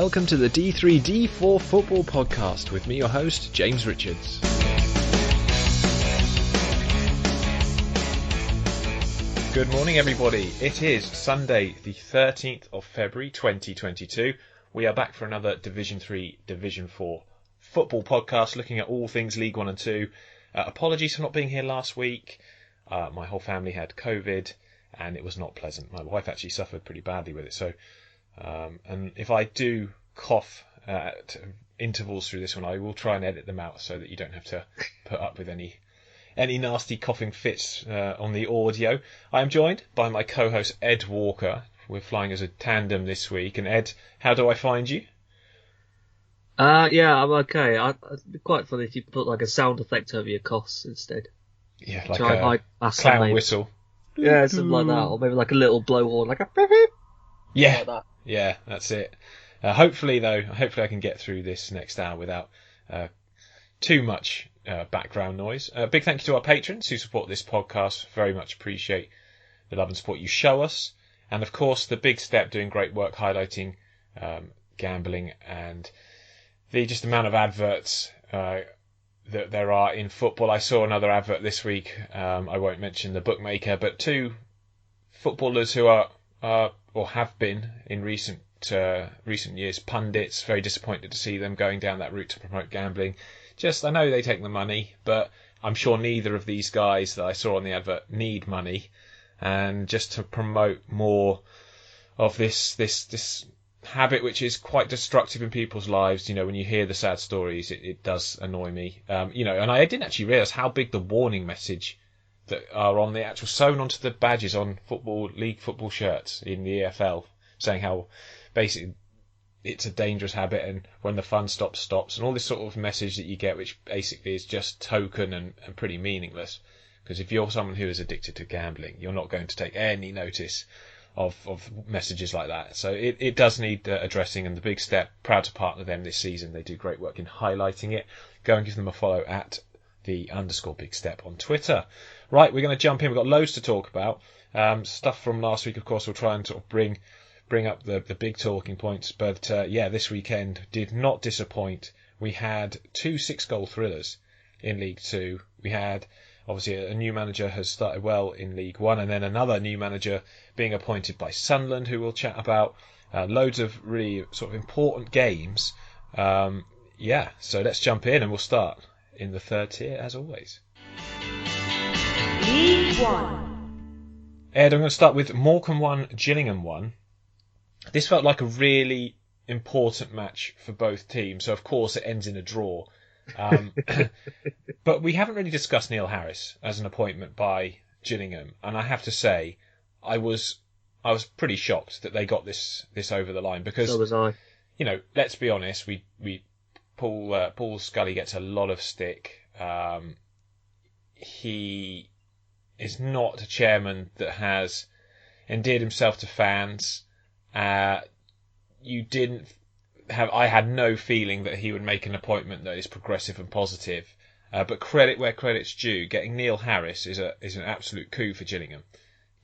welcome to the D3D4 Football Podcast with me, your host, James Richards. Good morning, everybody. It is Sunday, the 13th of February 2022. We are back for another Division 3, Division 4 football podcast looking at all things League 1 and 2. Apologies for not being here last week. My whole family had COVID and it was not pleasant. My wife actually suffered pretty badly with it. So, and if I do cough at intervals through this one, I will try and edit them out so that you don't have to put up with any nasty coughing fits on the audio. I am joined by my co-host Ed Walker. We're flying as a tandem this week. And Ed, how do I find you? Yeah, I'm okay. It'd be quite funny if you put like a sound effect over your coughs instead. Yeah, like a clown whistle. Yeah, something like that, or maybe like a little blowhorn, like a beep beep. Yeah, like that. Yeah, that's it. Hopefully I can get through this next hour without too much background noise. Big thank you to our patrons who support this podcast. Very much appreciate the love and support you show us. And of course, the Big Step doing great work highlighting gambling and the just amount of adverts that there are in football. I saw another advert this week. I won't mention the bookmaker, but two footballers who are or have been in recent years pundits. Very disappointed to see them going down that route to promote gambling. I know they take the money, but I'm sure neither of these guys that I saw on the advert need money. And just to promote more of this habit, which is quite destructive in people's lives. You know, when you hear the sad stories, it does annoy me. And I didn't actually realise how big the warning message that are on the actual sewn onto the badges on league football shirts in the EFL, saying how basically it's a dangerous habit and when the fun stops, and all this sort of message that you get, which basically is just token and pretty meaningless. Because if you're someone who is addicted to gambling, you're not going to take any notice of messages like that. So it does need addressing, and the Big Step, proud to partner them this season. They do great work in highlighting it. Go and give them a follow at _Big Step on Twitter. Right, we're going to jump in. We've got loads to talk about. Stuff from last week, of course, we'll try and sort of bring up the big talking points. But this weekend did not disappoint. We had 2 6-goal thrillers in League 2. We had, obviously, a new manager has started well in League 1, and then another new manager being appointed by Sunderland, who we'll chat about. Loads of really sort of important games. So let's jump in, and we'll start in the third tier, as always. League 1. Ed, I'm going to start with Morecambe 1, Gillingham 1. This felt like a really important match for both teams, so of course it ends in a draw. But we haven't really discussed Neil Harris as an appointment by Gillingham, and I have to say I was pretty shocked that they got this over the line, because So was I. You know, let's be honest, Paul Scully gets a lot of stick. He is not a chairman that has endeared himself to fans. I had no feeling that he would make an appointment that is progressive and positive. But credit where credit's due. Getting Neil Harris is an absolute coup for Gillingham,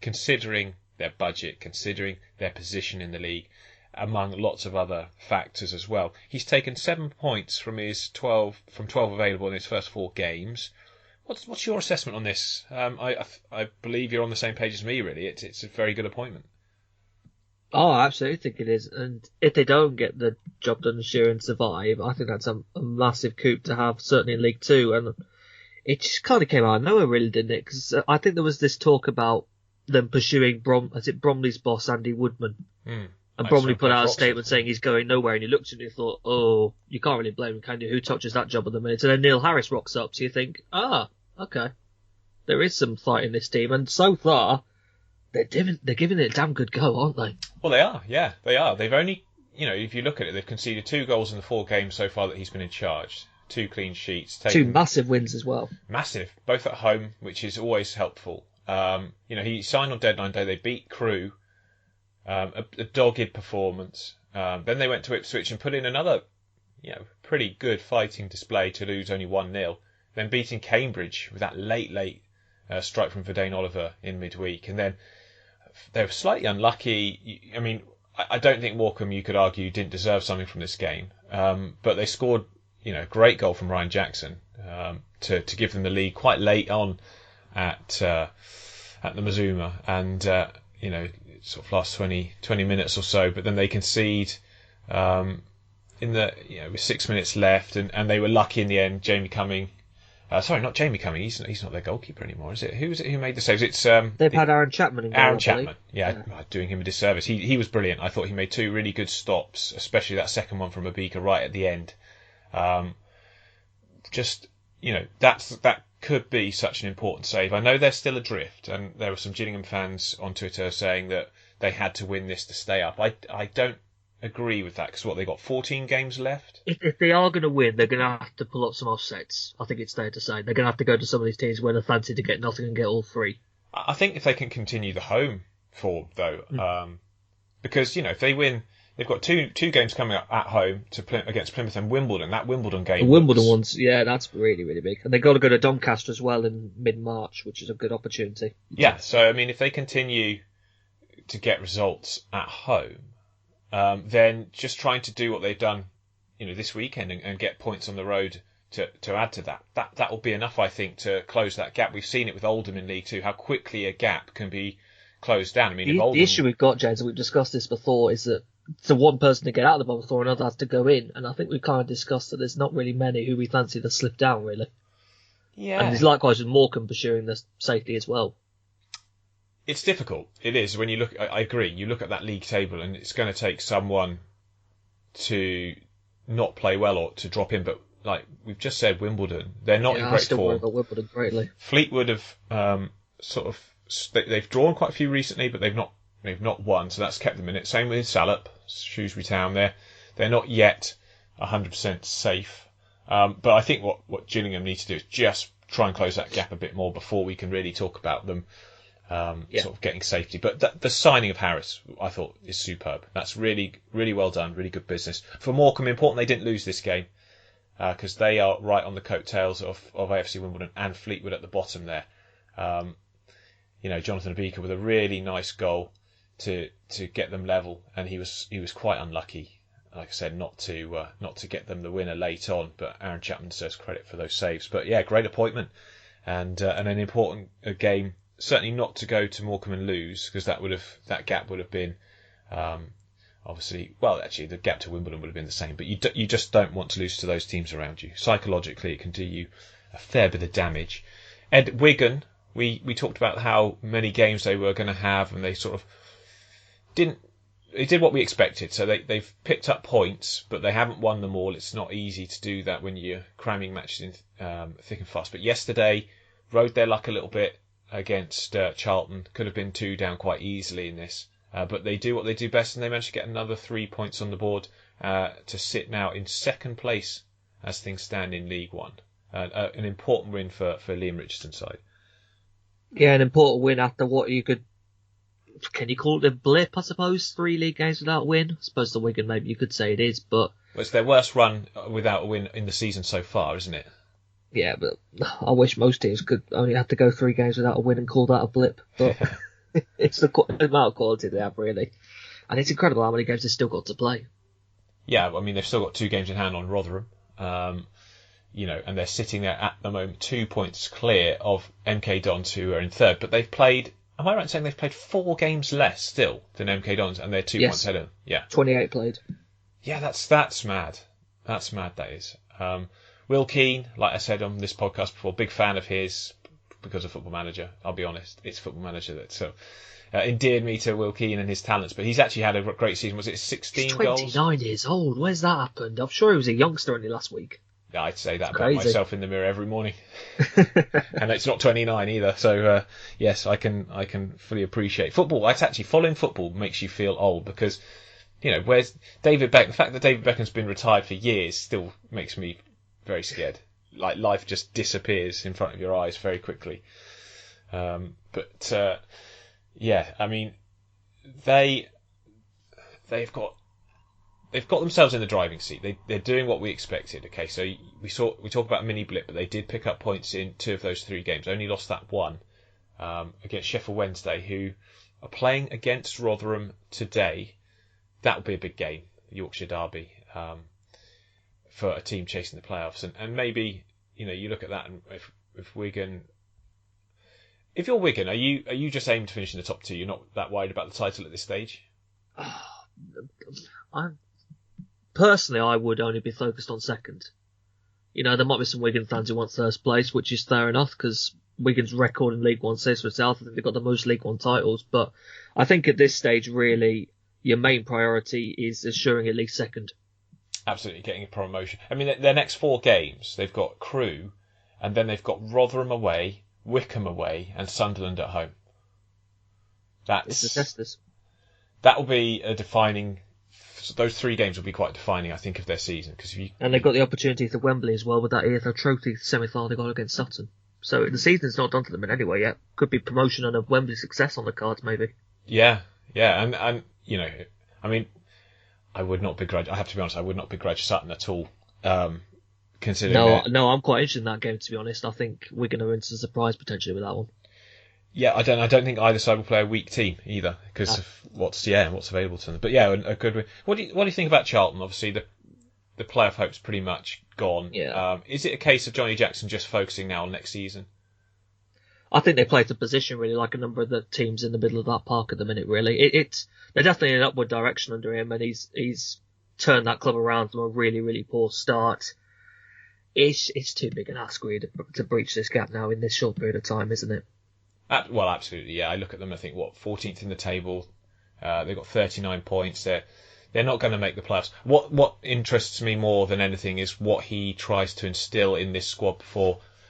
considering their budget, considering their position in the league, among lots of other factors as well. He's taken 7 points from 12 available in his first 4 games. What's your assessment on this? I believe you're on the same page as me, really. It's a very good appointment. Oh, I absolutely think it is. And if they don't get the job done this year and survive, I think that's a massive coup to have, certainly in League 2. And it just kind of came out of nowhere, really, didn't it? Because I think there was this talk about them pursuing Bromley's boss, Andy Woodman. And Bromley put out a statement saying he's going nowhere, and you looked at it and you thought, oh, you can't really blame him, can you? Who touches that job at the minute? And then Neil Harris rocks up, so you think, okay, there is some fight in this team. And so far, they're giving it a damn good go, aren't they? Well, they are, yeah, they are. They've only, if you look at it, they've conceded 2 goals in the 4 games so far that he's been in charge. 2 clean sheets. 2 massive wins as well. Massive, both at home, which is always helpful. He signed on deadline day. They beat Crewe. A dogged performance. Then they went to Ipswich and put in another, pretty good fighting display to lose only 1-0. Then beating Cambridge with that late strike from Verdane Oliver in midweek. And then they were slightly unlucky. I don't think Morecambe, you could argue, didn't deserve something from this game. But they scored, a great goal from Ryan Jackson to give them the lead quite late on at the Mazuma, and sort of last 20 minutes or so. But then they concede with 6 minutes left, and they were lucky in the end. Jamie Cumming. Sorry, not Jamie Cumming. He's not their goalkeeper anymore, is it? Who was it who made the saves? It's they've had Aaron Chapman in goal. Aaron Chapman, yeah, doing him a disservice. He was brilliant. I thought he made 2 really good stops, especially that second one from Abika right at the end. That could be such an important save. I know they're still adrift, and there were some Gillingham fans on Twitter saying that they had to win this to stay up. I don't agree with that, because they got 14 games left. If they are going to win, they're going to have to pull up some offsets. I think it's fair to say they're going to have to go to some of these teams where they fancy to get nothing and get all 3. I think if they can continue the home form though, because if they win, they've got two games coming up at home against Plymouth and Wimbledon. That Wimbledon game, the Wimbledon ones, yeah, that's really, really big, and they've got to go to Doncaster as well in mid-March, which is a good opportunity. Yeah, so I mean, if they continue to get results at home, then just trying to do what they've done, this weekend and get points on the road to add to that will be enough, I think, to close that gap. We've seen it with Oldham in League Two, how quickly a gap can be closed down. I mean, the issue we've got, James, and we've discussed this before, is that for one person to get out of the bottom 4, another has to go in, and I think we've kind of discussed that there's not really many who we fancy to slip down, really. Yeah. And there's likewise with Morecambe pursuing the safety as well. It's difficult. It is. When you look, I agree. You look at that league table, and it's going to take someone to not play well or to drop in. But like we've just said, Wimbledon, they're not in great still form. worry about Wimbledon greatly. Fleetwood have they've drawn quite a few recently, but they've not won, so that's kept them in it. Same with Salop, Shrewsbury Town. They're not yet 100% safe. But I think what Gillingham need to do is just try and close that gap a bit more before we can really talk about them. Sort of getting safety. But the signing of Harris, I thought, is superb. That's really, really well done. Really good business. For Morecambe, important they didn't lose this game, because they are right on the coattails of AFC Wimbledon and Fleetwood at the bottom there. Jonathan Abika with a really nice goal to get them level, and he was quite unlucky, like I said, not to get them the winner late on. But Aaron Chapman deserves credit for those saves. But yeah, great appointment, and an important game. Certainly not to go to Morecambe and lose, because that gap would have been obviously, well, actually the gap to Wimbledon would have been the same, but you just don't want to lose to those teams around you. Psychologically, it can do you a fair bit of damage. Ed, Wigan, we talked about how many games they were going to have, and they sort of they did what we expected. So they've picked up points, but they haven't won them all. It's not easy to do that when you're cramming matches in thick and fast. But yesterday, rode their luck a little bit against Charlton. Could have been 2 down quite easily in this, but they do what they do best, and they managed to get another 3 points on the board to sit now in second place as things stand in League One. An important win for Liam Richardson's side. Yeah, an important win after what can you call it a blip, I suppose? 3 league games without a win. I suppose the Wigan, maybe you could say it is, but well, it's their worst run without a win in the season so far, isn't it? Yeah, but I wish most teams could only have to go 3 games without a win and call that a blip. But it's the amount of quality they have, really. And it's incredible how many games they've still got to play. Yeah, I mean, they've still got 2 games in hand on Rotherham. And they're sitting there at the moment 2 points clear of MK Dons, who are in third. But they've played, am I right in saying they've played 4 games less still than MK Dons, and they're 2 points ahead of them? Yeah. 28 played. Yeah, that's mad. That's mad, that is. Will Keane, like I said on this podcast before, big fan of his because of Football Manager. I'll be honest, it's Football Manager that endeared me to Will Keane and his talents. But he's actually had a great season. Was it 16 goals? He's 29 years old. Where's that happened? I'm sure he was a youngster only last week. Yeah, I'd say that about myself in the mirror every morning. And it's not 29 either. So yes, I can fully appreciate football. It's actually, following football makes you feel old, because where's David Beckham? The fact that David Beckham's been retired for years still makes me very scared. Like, life just disappears in front of your eyes very quickly. Yeah, I mean, they've got themselves in the driving seat. They're doing what we expected. Okay, so we talk about a mini blip, but they did pick up points in 2 of those 3 games. Only lost that one against Sheffield Wednesday, who are playing against Rotherham today. that will be a big game, Yorkshire Derby, for a team chasing the playoffs. And maybe, you look at that, and if Wigan, if you're Wigan, are you just aiming to finish in the top two? You're not that worried about the title at this stage? Personally, I would only be focused on second. There might be some Wigan fans who want first place, which is fair enough, because Wigan's record in League One says for itself. I think they've got the most League One titles, but I think at this stage, really, your main priority is assuring at least second. Absolutely, getting a promotion. I mean, their next 4 games, they've got Crewe, and then they've got Rotherham away, Wycombe away, and Sunderland at home. It's the testers. That will be a defining. Those 3 games will be quite defining, I think, of their season. And they've got the opportunity to Wembley as well with that EFL Trophy semi-final they got against Sutton. So the season's not done to them in any way yet. Could be promotion and a Wembley success on the cards, maybe. Yeah, and I mean, I would not begrudge. I have to be honest, I would not begrudge Sutton at all. Considering no, I'm quite interested in that game, to be honest. I think we're going to enter a surprise potentially with that one. Yeah, I don't think either side will play a weak team either because of what's available to them. But yeah, a good win. What do you think about Charlton? Obviously, the playoff hope's pretty much gone. Yeah. Is it a case of Johnny Jackson just focusing now on next season? I think they play the position really like a number of the teams in the middle of that park at the minute. Really, they're definitely in an upward direction under him, and he's turned that club around from a really, really poor start. It's too big an ask really to breach this gap now in this short period of time, isn't it? Well, absolutely, yeah. I look at them, I think, 14th in the table. They've got 39 points. They're not going to make the playoffs. What interests me more than anything is what he tries to instill in this squad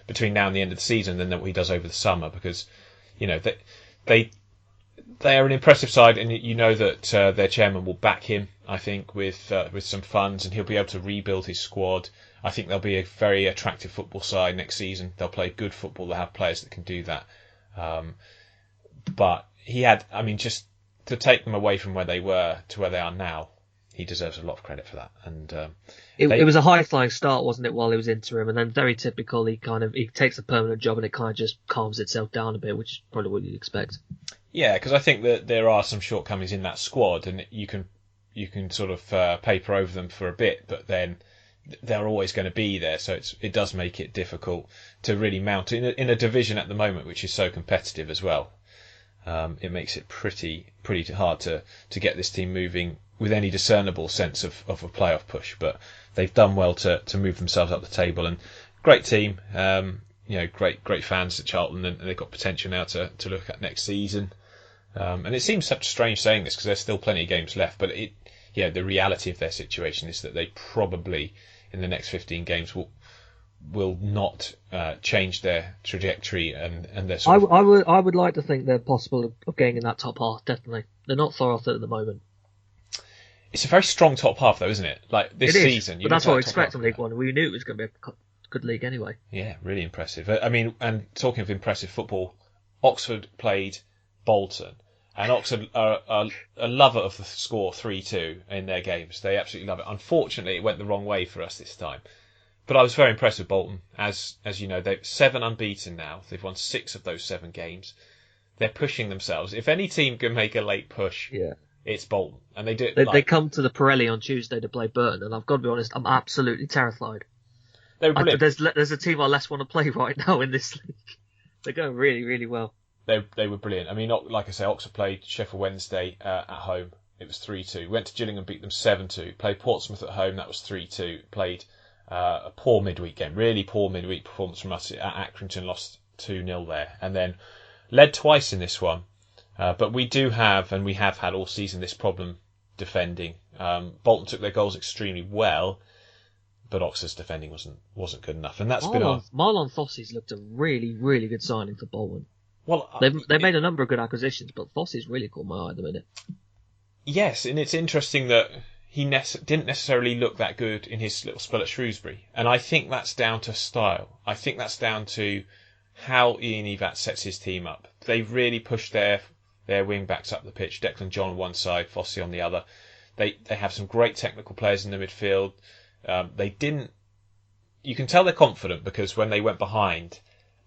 between now and the end of the season than what he does over the summer, because they are an impressive side, and that their chairman will back him, I think, with some funds, and he'll be able to rebuild his squad. I think they'll be a very attractive football side next season. They'll play good football. They'll have players that can do that. But just to take them away from where they were to where they are now, he deserves a lot of credit for that. And it was a high-flying start, wasn't it, while he was interim, and then very typical, he takes a permanent job and it kind of just calms itself down a bit, which is probably what you'd expect. Yeah, because I think that there are some shortcomings in that squad, and you can sort of paper over them for a bit, but then they're always going to be there, so it does make it difficult to really mount in a division at the moment which is so competitive as well. It makes it pretty hard to get this team moving with any discernible sense of a playoff push, but they've done well to move themselves up the table, and great team, great fans at Charlton, and they've got potential now to look at next season. And it seems such strange saying this because there's still plenty of games left, but the reality of their situation is that they probably in the next 15 games will not change their trajectory and their sort of... I would like to think they're possible of getting in that top half, definitely. They're not far off it at the moment. It's a very strong top half, though, isn't it? Like this season, but that's what we expect from League One. We knew it was going to be a good league anyway. Yeah, really impressive. I mean, and talking of impressive football, Oxford played Bolton, and Oxford are a lover of the score 3-2 in their games. They absolutely love it. Unfortunately, it went the wrong way for us this time. But I was very impressed with Bolton. As you know, they're 7 unbeaten now. They've won 6 of those 7 games. They're pushing themselves. If any team can make a late push, it's Bolton. And they do. They come to the Pirelli on Tuesday to play Burton, and I've got to be honest, I'm absolutely terrified. There's a team I less want to play right now in this league. They're going really, really well. They were brilliant. I mean, like I say, Oxford played Sheffield Wednesday at home. It was 3-2. Went to Gillingham, beat them 7-2. Played Portsmouth at home. That was 3-2. Played a poor midweek game. Really poor midweek performance from us at Accrington. Lost 2-0 there. And then led twice in this one. But we do have, and we have had all season, this problem defending. Bolton took their goals extremely well, but Oxford's defending wasn't good enough. And that's Marlon Fossey's looked a really, really good signing for Bolton. Well, they made a number of good acquisitions, but Fossey's really caught my eye at the minute. Yes, and it's interesting that he didn't necessarily look that good in his little spell at Shrewsbury. And I think that's down to style. I think that's down to how Ian Evatt sets his team up. They've really pushed their wing backs up the pitch. Declan John on one side, Fossey on the other. They have some great technical players in the midfield. You can tell they're confident because when they went behind,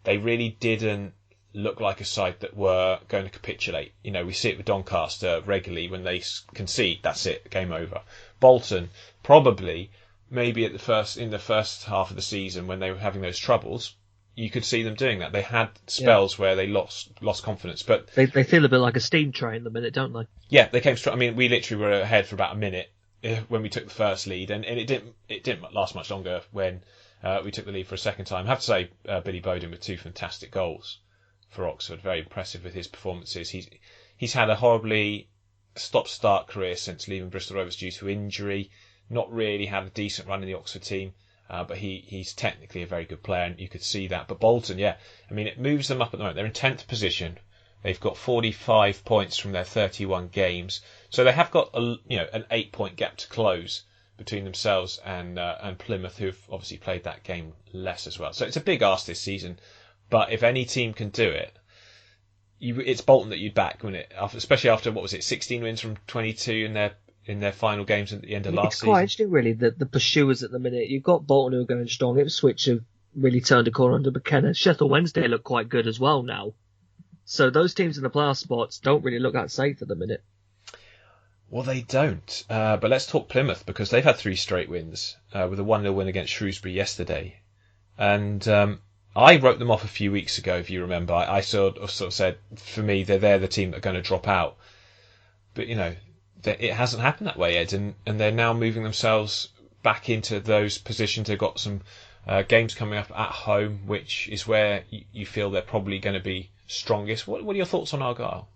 they really didn't looked like a side that were going to capitulate. You know, we see it with Doncaster regularly. When they concede, that's it, game over. Bolton, probably, maybe in the first half of the season when they were having those troubles, you could see them doing that. They had spells where they lost confidence, but they feel a bit like a steam train the minute, don't they? Yeah, they came strong. I mean, we literally were ahead for about a minute when we took the first lead, and it didn't last much longer when we took the lead for a second time. I have to say, Billy Bowden with 2 fantastic goals for Oxford, very impressive with his performances. He's had a horribly stop-start career since leaving Bristol Rovers due to injury. Not really had a decent run in the Oxford team, but he's technically a very good player, and you could see that. But Bolton, I mean, it moves them up at the moment. They're in 10th position. They've got 45 points from their 31 games, so they have got an 8-point gap to close between themselves and Plymouth, who've obviously played that game less as well. So it's a big ask this season, but if any team can do it, it's Bolton that you'd back, wouldn't it? Especially after 16 wins from 22 in their final games at the end of last season. It's quite interesting, really, the pursuers at the minute. You've got Bolton who are going strong. Ipswich have really turned a corner under McKenna. Sheffield Wednesday look quite good as well now. So those teams in the playoff spots don't really look that safe at the minute. Well, they don't. But let's talk Plymouth, because they've had 3 straight wins with a 1-0 win against Shrewsbury yesterday. And I wrote them off a few weeks ago, if you remember. I sort of said, for me, they're the team that are going to drop out. But, it hasn't happened that way, Ed, and they're now moving themselves back into those positions. They've got some games coming up at home, which is where you feel they're probably going to be strongest. What are your thoughts on Argyle?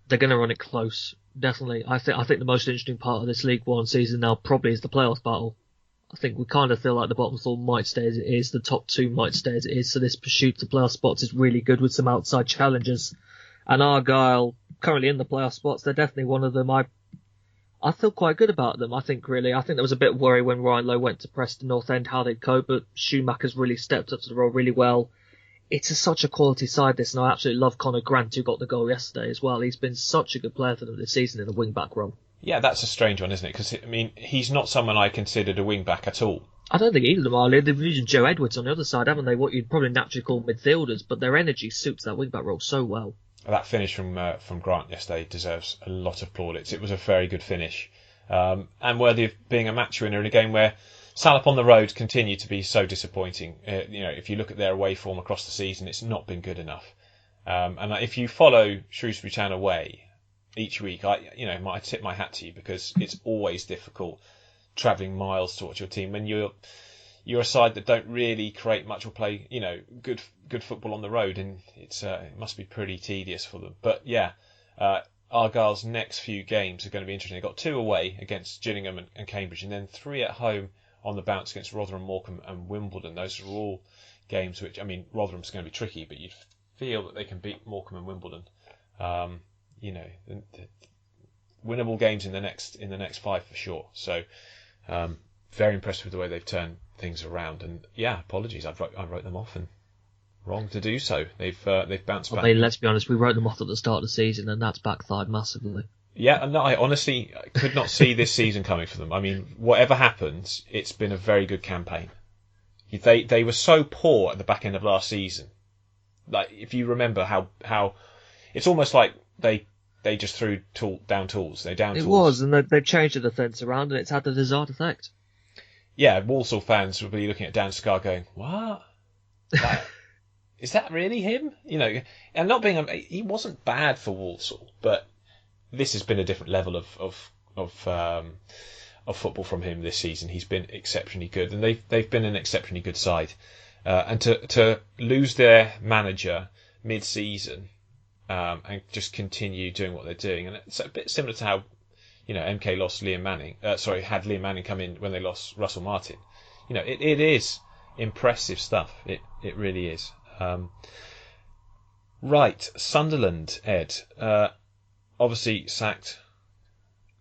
They're going to run it close, definitely. I think the most interesting part of this League One season now probably is the playoff battle. I think we kind of feel like the bottom 4 might stay as it is, the top 2 might stay as it is, so this pursuit to playoff spots is really good with some outside challenges. And Argyle, currently in the playoff spots, they're definitely one of them. I feel quite good about them, I think there was a bit of worry when Ryan Lowe went to Preston North End how they'd cope, but Schumacher's really stepped up to the role really well. It's such a quality side, this, and I absolutely love Conor Grant, who got the goal yesterday as well. He's been such a good player for them this season in the wing-back role. Yeah, that's a strange one, isn't it? Because, I mean, he's not someone I considered a wing-back at all. I don't think either of them are. They've used Joe Edwards on the other side, haven't they? What you'd probably naturally call midfielders, but their energy suits that wing-back role so well. That finish from Grant yesterday deserves a lot of plaudits. It was a very good finish, and worthy of being a match winner in a game where Salop on the road continue to be so disappointing. If you look at their away form across the season, it's not been good enough. And if you follow Shrewsbury Town away each week, I tip my hat to you, because it's always difficult travelling miles towards your team when you're a side that don't really create much or play good football on the road, and it must be pretty tedious for them. But Argyle's next few games are going to be interesting. They've got 2 away against Gillingham and Cambridge, and then 3 at home on the bounce against Rotherham, Morecambe and Wimbledon. Those are all games which, I mean, Rotherham's going to be tricky, but you'd feel that they can beat Morecambe and Wimbledon. The winnable games in the next 5 for sure. So very impressed with the way they've turned things around. And apologies, I wrote them off, and wrong to do so. They've bounced back. I mean, let's be honest, we wrote them off at the start of the season, and that's backfired massively. Yeah, no, I honestly could not see this season coming for them. I mean, whatever happens, it's been a very good campaign. They were so poor at the back end of last season. Like, if you remember how it's almost like they just threw down tools. They down tools. It was, and they've changed the defence around, and it's had the desired effect. Yeah, Walsall fans will be looking at Dan Scarr going, "What? Is that really him?" And not being he wasn't bad for Walsall, but this has been a different level of football from him this season. He's been exceptionally good, and they've been an exceptionally good side. And to lose their manager mid-season and just continue doing what they're doing, and it's a bit similar to how MK lost Liam Manning. Had Liam Manning come in when they lost Russell Martin. It is impressive stuff. It really is. Right, Sunderland, Ed. Obviously sacked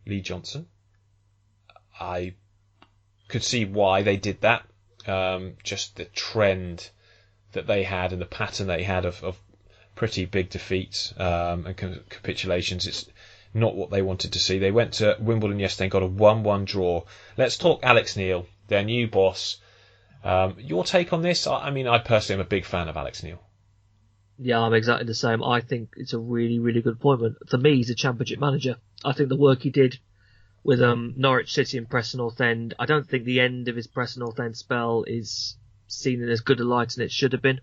Lee Johnson. I could see why they did that. Just the trend that they had and the pattern they had of pretty big defeats and capitulations. It's not what they wanted to see. They went to Wimbledon yesterday and got a 1-1 draw. Let's talk Alex Neil, their new boss. Your take on this? I mean, I personally am a big fan of Alex Neil. Yeah, I'm exactly the same. I think it's a really, really good appointment. For me, he's a championship manager. I think the work he did with Norwich City and Preston North End, I don't think the end of his Preston North End spell is seen in as good a light as it should have been.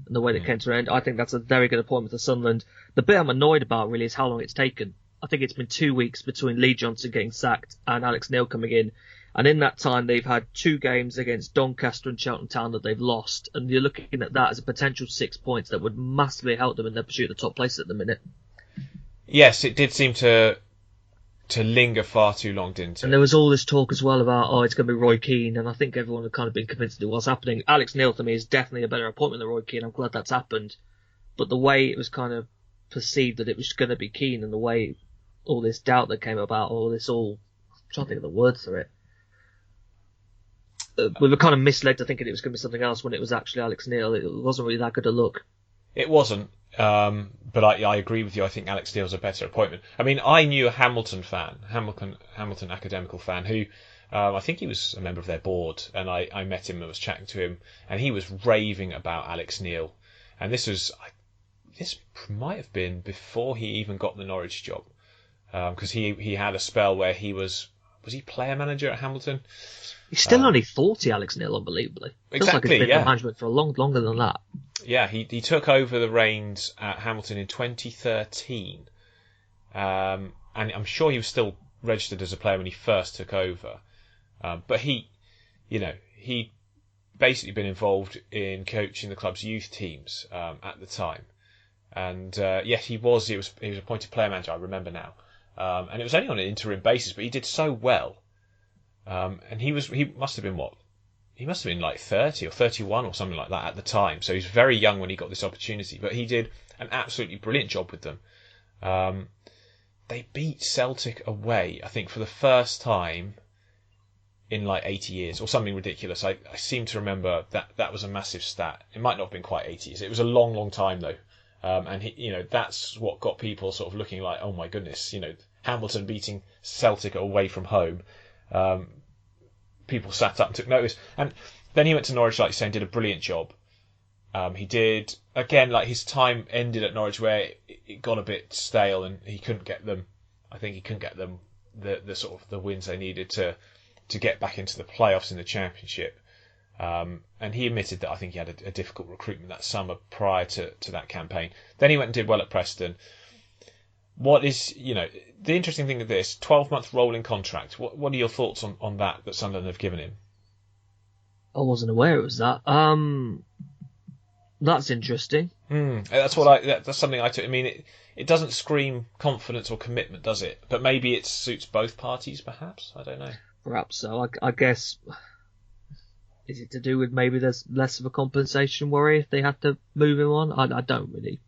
And the way that came to an end, I think that's a very good appointment for Sunderland. The bit I'm annoyed about really is how long it's taken. I think it's been 2 weeks between Lee Johnson getting sacked and Alex Neil coming in. And in that time, they've had 2 games against Doncaster and Cheltenham Town that they've lost. And you're looking at that as a potential 6 points that would massively help them in their pursuit of the top place at the minute. Yes, it did seem to linger far too long, didn't it? And there was all this talk as well about, it's going to be Roy Keane. And I think everyone had kind of been convinced that what's happening. Alex Neil, to me, is definitely a better appointment than Roy Keane. I'm glad that's happened. But the way it was kind of perceived that it was going to be Keane, and the way all this doubt that came about, I'm trying to think of the word for it. We were kind of misled to thinking it was going to be something else when it was actually Alex Neil. It wasn't really that good a look. It wasn't, but I agree with you. I think Alex Neil's a better appointment. I mean, I knew a Hamilton academical fan, who I think he was a member of their board, and I met him and was chatting to him, and he was raving about Alex Neil. And this might have been before he even got the Norwich job, because he had a spell where he was he player manager at Hamilton? He's still only 40, Alex Neil, unbelievly. Feels like he's been in management for longer than that. Yeah, he took over the reins at Hamilton in 2013, and I'm sure he was still registered as a player when he first took over. But he'd basically been involved in coaching the club's youth teams at the time, and yes, he was appointed player manager. I remember now, and it was only on an interim basis, but he did so well. And he must have been he must have been like 30 or 31 or something like that at the time. So he was very young when he got this opportunity, but he did an absolutely brilliant job with them. They beat Celtic away, I think, for the first time in like 80 years or something ridiculous. I seem to remember that was a massive stat. It might not have been quite 80 years. It was a long, long time though. And that's what got people sort of looking like, oh my goodness, Hamilton beating Celtic away from home. People sat up and took notice, and then he went to Norwich, like you say, and did a brilliant job. He did again, like his time ended at Norwich where it got a bit stale, and he couldn't get them. I think he couldn't get them the sort of the wins they needed to get back into the playoffs in the Championship. And he admitted that I think he had a difficult recruitment that summer prior to that campaign. Then he went and did well at Preston. What is, the interesting thing of this 12-month rolling contract? What are your thoughts on that Sunderland have given him? I wasn't aware it was that. That's interesting. That's something I took. I mean, it doesn't scream confidence or commitment, does it? But maybe it suits both parties, perhaps. I don't know. Perhaps so. I guess. Is it to do with maybe there's less of a compensation worry if they had to move him on? I don't really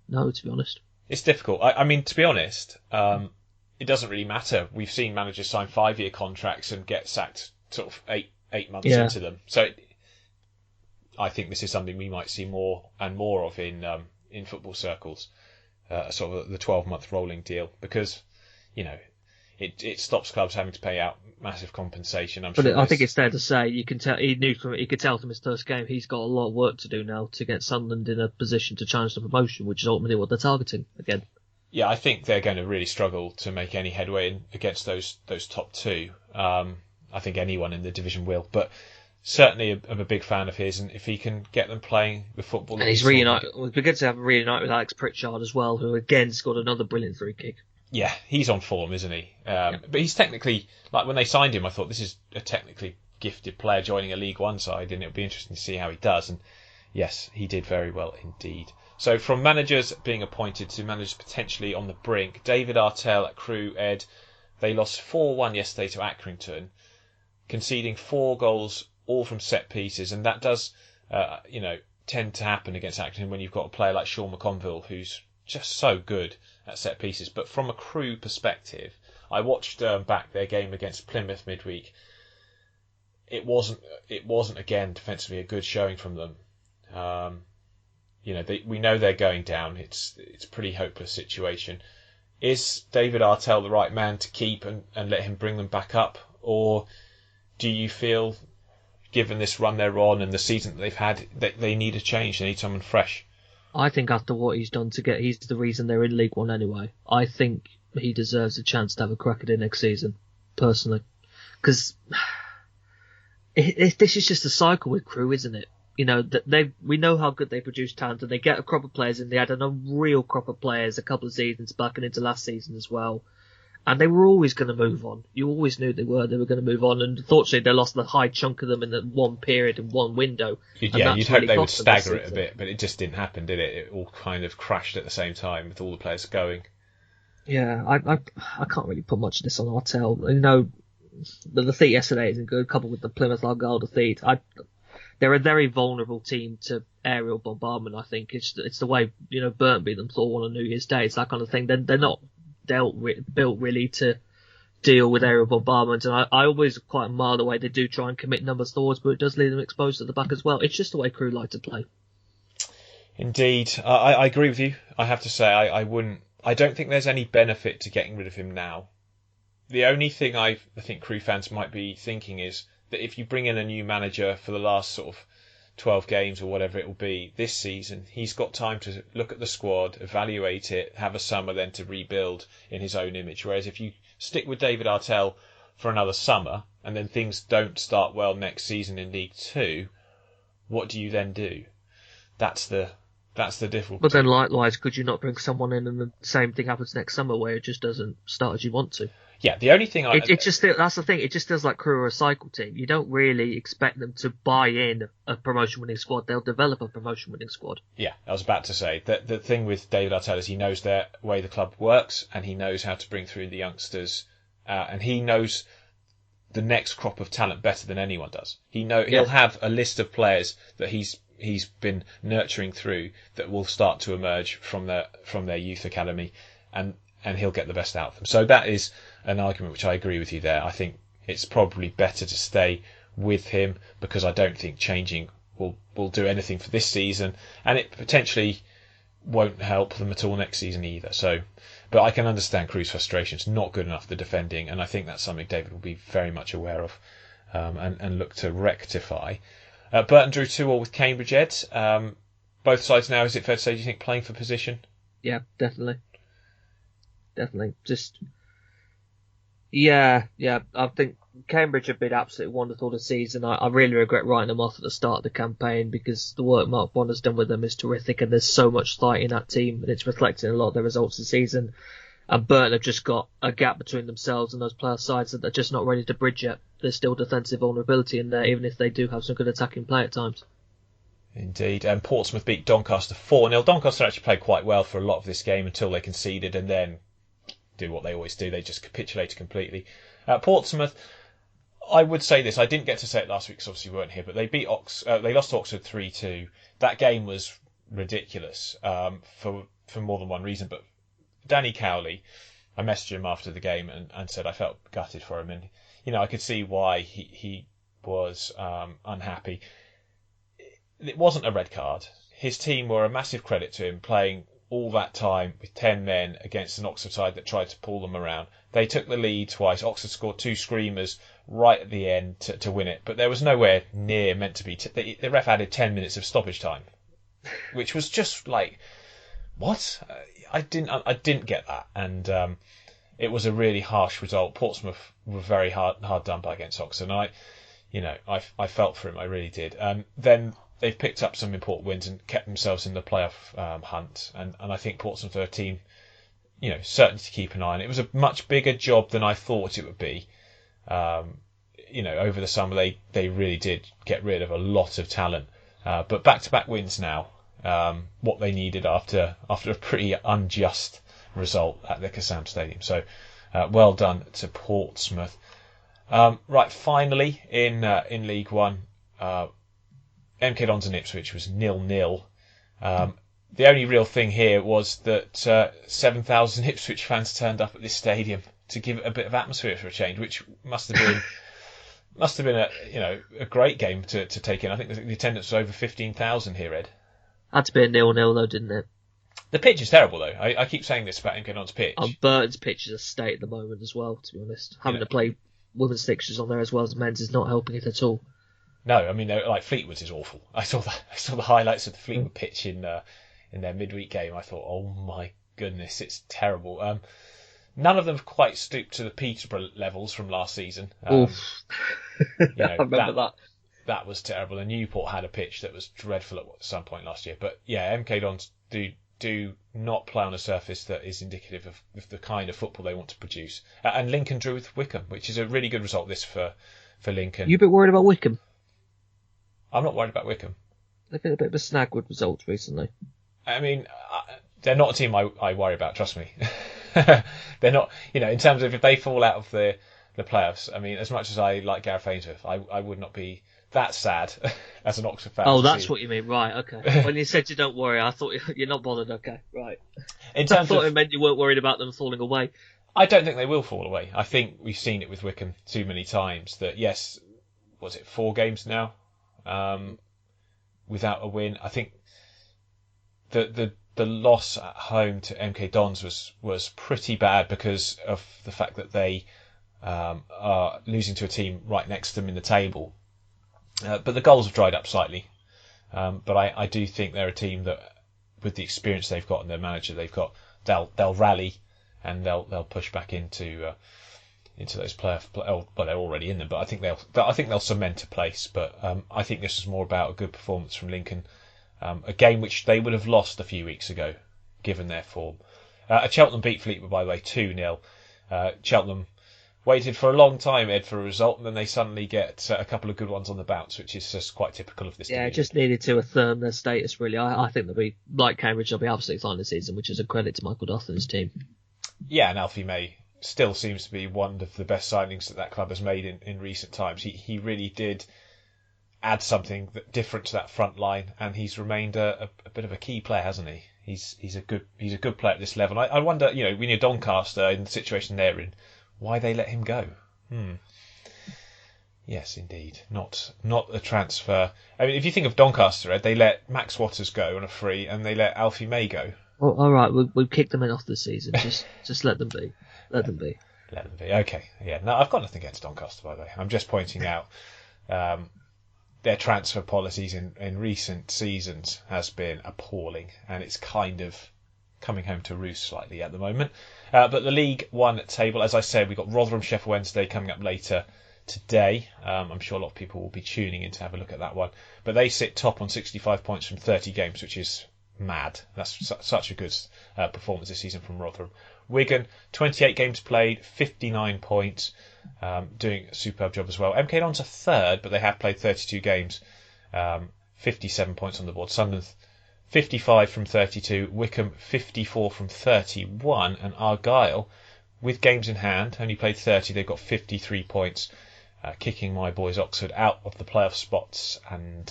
know, to be honest. It's difficult. I mean, to be honest, it doesn't really matter. We've seen managers sign 5-year contracts and get sacked sort of eight months into them. So I think this is something we might see more and more of in football circles, sort of the 12-month rolling deal, because it stops clubs having to pay out massive compensation. I think it's fair to say you can tell he could tell from his first game he's got a lot of work to do now to get Sunderland in a position to challenge the promotion, which is ultimately what they're targeting again. Yeah, I think they're going to really struggle to make any headway against those top two. I think anyone in the division will, but certainly I'm a big fan of his, and if he can get them playing the football, and he's reunited. It'd be good to have him reunite with Alex Pritchard as well, who again scored another brilliant free kick. Yeah, he's on form, isn't he? But he's technically, like when they signed him, I thought this is a technically gifted player joining a League One side, and it'll be interesting to see how he does. And yes, he did very well indeed. So from managers being appointed to managers potentially on the brink, David Artell at Crewe, Ed, they lost 4-1 yesterday to Accrington, conceding 4 goals, all from set pieces, and that does, tend to happen against Accrington when you've got a player like Sean McConville, who's just so good at set pieces. But from a Crewe perspective, I watched back their game against Plymouth midweek. It wasn't again defensively a good showing from them. We know they're going down. It's a pretty hopeless situation. Is David Artell the right man to keep and let him bring them back up, or do you feel, given this run they're on and the season that they've had, that they need a change? They need someone fresh. I think after what he's done he's the reason they're in League One anyway. I think he deserves a chance to have a crack at it next season, personally. Because this is just a cycle with Crewe, isn't it? You know, we know how good they produce talent, and they get a crop of players, and they had a real crop of players a couple of seasons back and into last season as well. And they were always going to move on. You always knew they were going to move on, and unfortunately they lost a high chunk of them in the one period and one window. Yeah, you'd hope they would stagger it a bit, but it just didn't happen, did it? It all kind of crashed at the same time with all the players going. Yeah, I can't really put much of this on Artell. You know, the defeat yesterday isn't good, coupled with the Plymouth Argyle defeat. They're a very vulnerable team to aerial bombardment, I think. It's the way, you know, Burton beat them 4-1 on New Year's Day. It's that kind of thing. They're not built really to deal with aerial bombardment. And I always quite admire the way they do try and commit numbers forwards, but it does leave them exposed at the back as well. It's just the way Crewe like to play. Indeed. I agree with you. I have to say, I don't think there's any benefit to getting rid of him now. The only thing I think Crewe fans might be thinking is that if you bring in a new manager for the last sort of 12 games or whatever it will be this season, he's got time to look at the squad, evaluate it, have a summer then to rebuild in his own image. Whereas if you stick with David Artell for another summer and then things don't start well next season in League Two, what do you then do? That's the difficulty. But then likewise, could you not bring someone in and the same thing happens next summer where it just doesn't start as you want to? Yeah, the only thing that's the thing. It just feels like Crewe are a cycle team. You don't really expect them to buy in a promotion-winning squad. They'll develop a promotion-winning squad. Yeah, I was about to say that the thing with David Artell is he knows the way the club works, and he knows how to bring through the youngsters, and he knows the next crop of talent better than anyone does. He'll have a list of players that he's been nurturing through that will start to emerge from their youth academy, and he'll get the best out of them. So that is an argument which I agree with you there. I think it's probably better to stay with him because I don't think changing will do anything for this season, and it potentially won't help them at all next season either. So, but I can understand Crewe's frustration. It's not good enough, the defending, and I think that's something David will be very much aware of and look to rectify. Burton drew 2-2 with Cambridge Ed. Both sides now, is it fair to say, do you think, playing for position? Yeah, definitely. Just, yeah. I think Cambridge have been absolutely wonderful this season. I really regret writing them off at the start of the campaign because the work Mark Bond has done with them is terrific, and there's so much fight in that team, and it's reflected in a lot of their results this season. And Burton have just got a gap between themselves and those player sides that they're just not ready to bridge yet. There's still defensive vulnerability in there, even if they do have some good attacking play at times. Indeed. And Portsmouth beat Doncaster 4-0. Doncaster actually played quite well for a lot of this game until they conceded and then do what they always do. They just capitulated completely. Portsmouth, I would say this. I didn't get to say it last week because obviously we weren't here, but they lost to Oxford 3-2. That game was ridiculous for more than one reason. But Danny Cowley, I messaged him after the game and said I felt gutted for him. And, you know, I could see why he was unhappy. It wasn't a red card. His team were a massive credit to him, playing all that time with 10 men against an Oxford side that tried to pull them around. They took the lead twice. Oxford scored 2 screamers right at the end to win it, but there was nowhere near meant to be. The ref added 10 minutes of stoppage time, which was just like, what? I didn't get that, and it was a really harsh result. Portsmouth were very hard done by against Oxford, and I felt for him, I really did. Then they've picked up some important wins and kept themselves in the playoff hunt. And I think Portsmouth are a team, certainly to keep an eye on. It was a much bigger job than I thought it would be. Over the summer they really did get rid of a lot of talent. But back-to-back wins now, what they needed after a pretty unjust result at the Kassam Stadium. So well done to Portsmouth. Right, finally in League One, MK Dons and Ipswich was 0-0. The only real thing here was that 7,000 Ipswich fans turned up at this stadium to give it a bit of atmosphere for a change, which must have been a great game to take in. I think the attendance was over 15,000 here, Ed. Had to be a 0-0 though, didn't it? The pitch is terrible though. I keep saying this about MK Dons' pitch. Burton's pitch is a state at the moment as well, to be honest. Having to play women's fixtures on there as well as men's is not helping it at all. No, I mean, like Fleetwood's is awful. I saw the highlights of the Fleetwood pitch in in their midweek game, I thought, oh my goodness, it's terrible. None of them have quite stooped to the Peterborough levels from last season. Oof. I remember that. That was terrible. And Newport had a pitch that was dreadful at some point last year. But yeah, MK Dons do not play on a surface that is indicative of the kind of football they want to produce. And Lincoln drew with Wycombe, which is a really good result this for Lincoln. You a bit worried about Wycombe? I'm not worried about Wycombe. They've been a bit of a snag with results recently. I mean, they're not a team I worry about, trust me. They're not, in terms of if they fall out of the playoffs, I mean, as much as I like Gareth Ainsworth, I would not be that sad as an Oxford fan. Oh, that's what you mean, right? Okay. When you said you don't worry, I thought you're not bothered. Okay, right. In terms I thought of, it meant you weren't worried about them falling away. I don't think they will fall away. I think we've seen it with Wycombe too many times that yes, was it 4 games now without a win? I think the loss at home to MK Dons was pretty bad because of the fact that they are losing to a team right next to them in the table. But the goals have dried up slightly. But I do think they're a team that, with the experience they've got and their manager they've got, they'll rally and they'll push back into those playoff. Well, they're already in them, but I think they'll cement a place. But I think this is more about a good performance from Lincoln, a game which they would have lost a few weeks ago, given their form. Cheltenham beat Fleetwood, by the way, 2-0. Cheltenham waited for a long time, Ed, for a result, and then they suddenly get a couple of good ones on the bounce, which is just quite typical of this team. Yeah, just needed to affirm their status, really. I think they'll be, like Cambridge, they'll be absolutely fine this season, which is a credit to Michael Duff and his team. Yeah, and Alfie May still seems to be one of the best signings that club has made in recent times. He really did add something different to that front line, and he's remained a bit of a key player, hasn't he? He's a good player at this level. I wonder, when you're Doncaster in the situation they're in, why they let him go? Yes, indeed. Not a transfer. I mean, if you think of Doncaster, Ed, they let Max Waters go on a free, and they let Alfie May go. Well, all right, we've kicked them in off this season. Just let them be. Let them be. Let them be. Okay. Yeah. No, I've got nothing against Doncaster, by the way. I'm just pointing out their transfer policies in recent seasons has been appalling, and it's kind of coming home to roost slightly at the moment. But the League One table, as I said, we've got Rotherham, Sheffield Wednesday coming up later today. I'm sure a lot of people will be tuning in to have a look at that one. But they sit top on 65 points from 30 games, which is mad. That's such a good performance this season from Rotherham. Wigan, 28 games played, 59 points, doing a superb job as well. MK Dons are third, but they have played 32 games, 57 points on the board. Sunderland, 55 from 32, Wycombe 54 from 31, and Argyle, with games in hand, only played 30, they've got 53 points, kicking my boys Oxford out of the playoff spots, and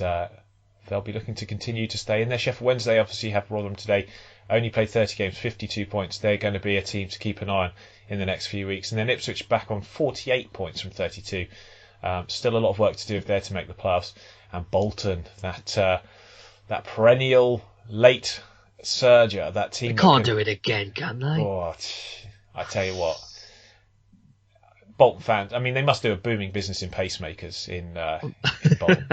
they'll be looking to continue to stay in there. Sheffield Wednesday obviously have Rotherham today, only played 30 games, 52 points. They're going to be a team to keep an eye on in the next few weeks. And then Ipswich back on 48 points from 32. Still a lot of work to do there to make the playoffs. And Bolton, that perennial late surger, that team. They can't do it again, can they? Oh, I tell you what. Bolton fans, I mean, they must do a booming business in pacemakers in Bolton.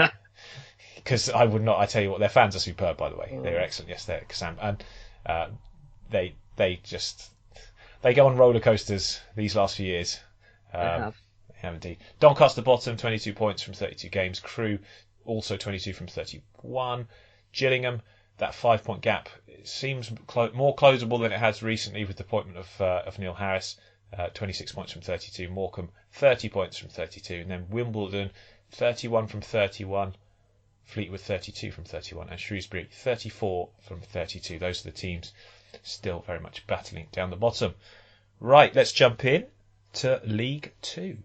Because I would not, I tell you what, their fans are superb, by the way. They're excellent. Yes, they're Sam. And they go on roller coasters these last few years. They have indeed. Doncaster bottom, 22 points from 32 games. Crewe also 22 from 31. Gillingham, that 5-point gap seems more closable than it has recently with the appointment of Neil Harris. 26 points from 32. Morecambe, 30 points from 32. And then Wimbledon, 31 from 31. Fleetwood 32 from 31, and Shrewsbury 34 from 32. Those are the teams still very much battling down the bottom. Right, let's jump in to League 2.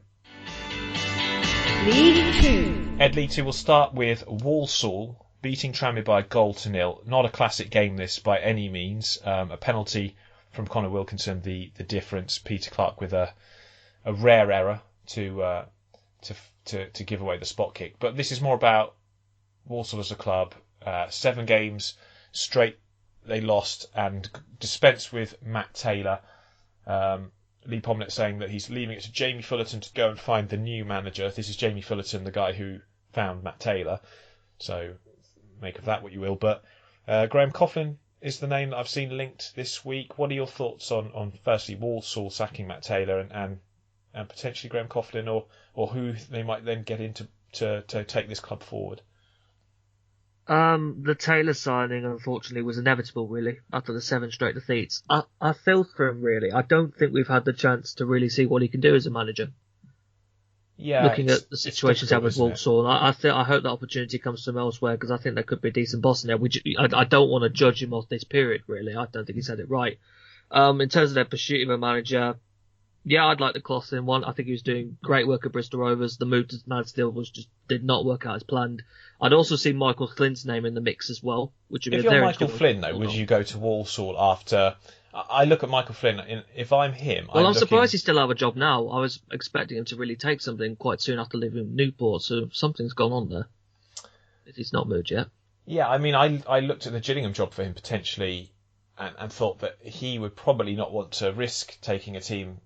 League 2. Ed, League 2 will start with Walsall beating Tranmere by a goal to nil. Not a classic game this by any means. A penalty from Connor Wilkinson, the difference. Peter Clark with a rare error to give away the spot kick. But this is more about Walsall as a club, 7 games straight they lost and dispensed with Matt Taylor. Lee Pomnett saying that he's leaving it to Jamie Fullerton to go and find the new manager. This is Jamie Fullerton, the guy who found Matt Taylor. So make of that what you will. But Graham Coughlin is the name that I've seen linked this week. What are your thoughts on firstly Walsall sacking Matt Taylor and potentially Graham Coughlin, or who they might then get into to take this club forward? The Taylor signing, unfortunately, was inevitable, really, after the 7 straight defeats. I feel for him, really. I don't think we've had the chance to really see what he can do as a manager. Yeah, looking at the situation he's had with Walsall, I hope that opportunity comes from elsewhere, because I think there could be a decent boss in there. I don't want to judge him off this period, really. I don't think he's had it right. In terms of their pursuit of a manager, yeah, I'd like the Coughlin one. I think he was doing great work at Bristol Rovers. The move to Mansfield did not work out as planned. I'd also see Michael Flynn's name in the mix as well. Which would be if you're Michael Flynn, though, would you go to Walsall after? I look at Michael Flynn. If I'm him, I'm surprised he still have a job now. I was expecting him to really take something quite soon after leaving Newport, so something's gone on there. If he's not moved yet. Yeah, I mean, I looked at the Gillingham job for him potentially, and thought that he would probably not want to risk taking a team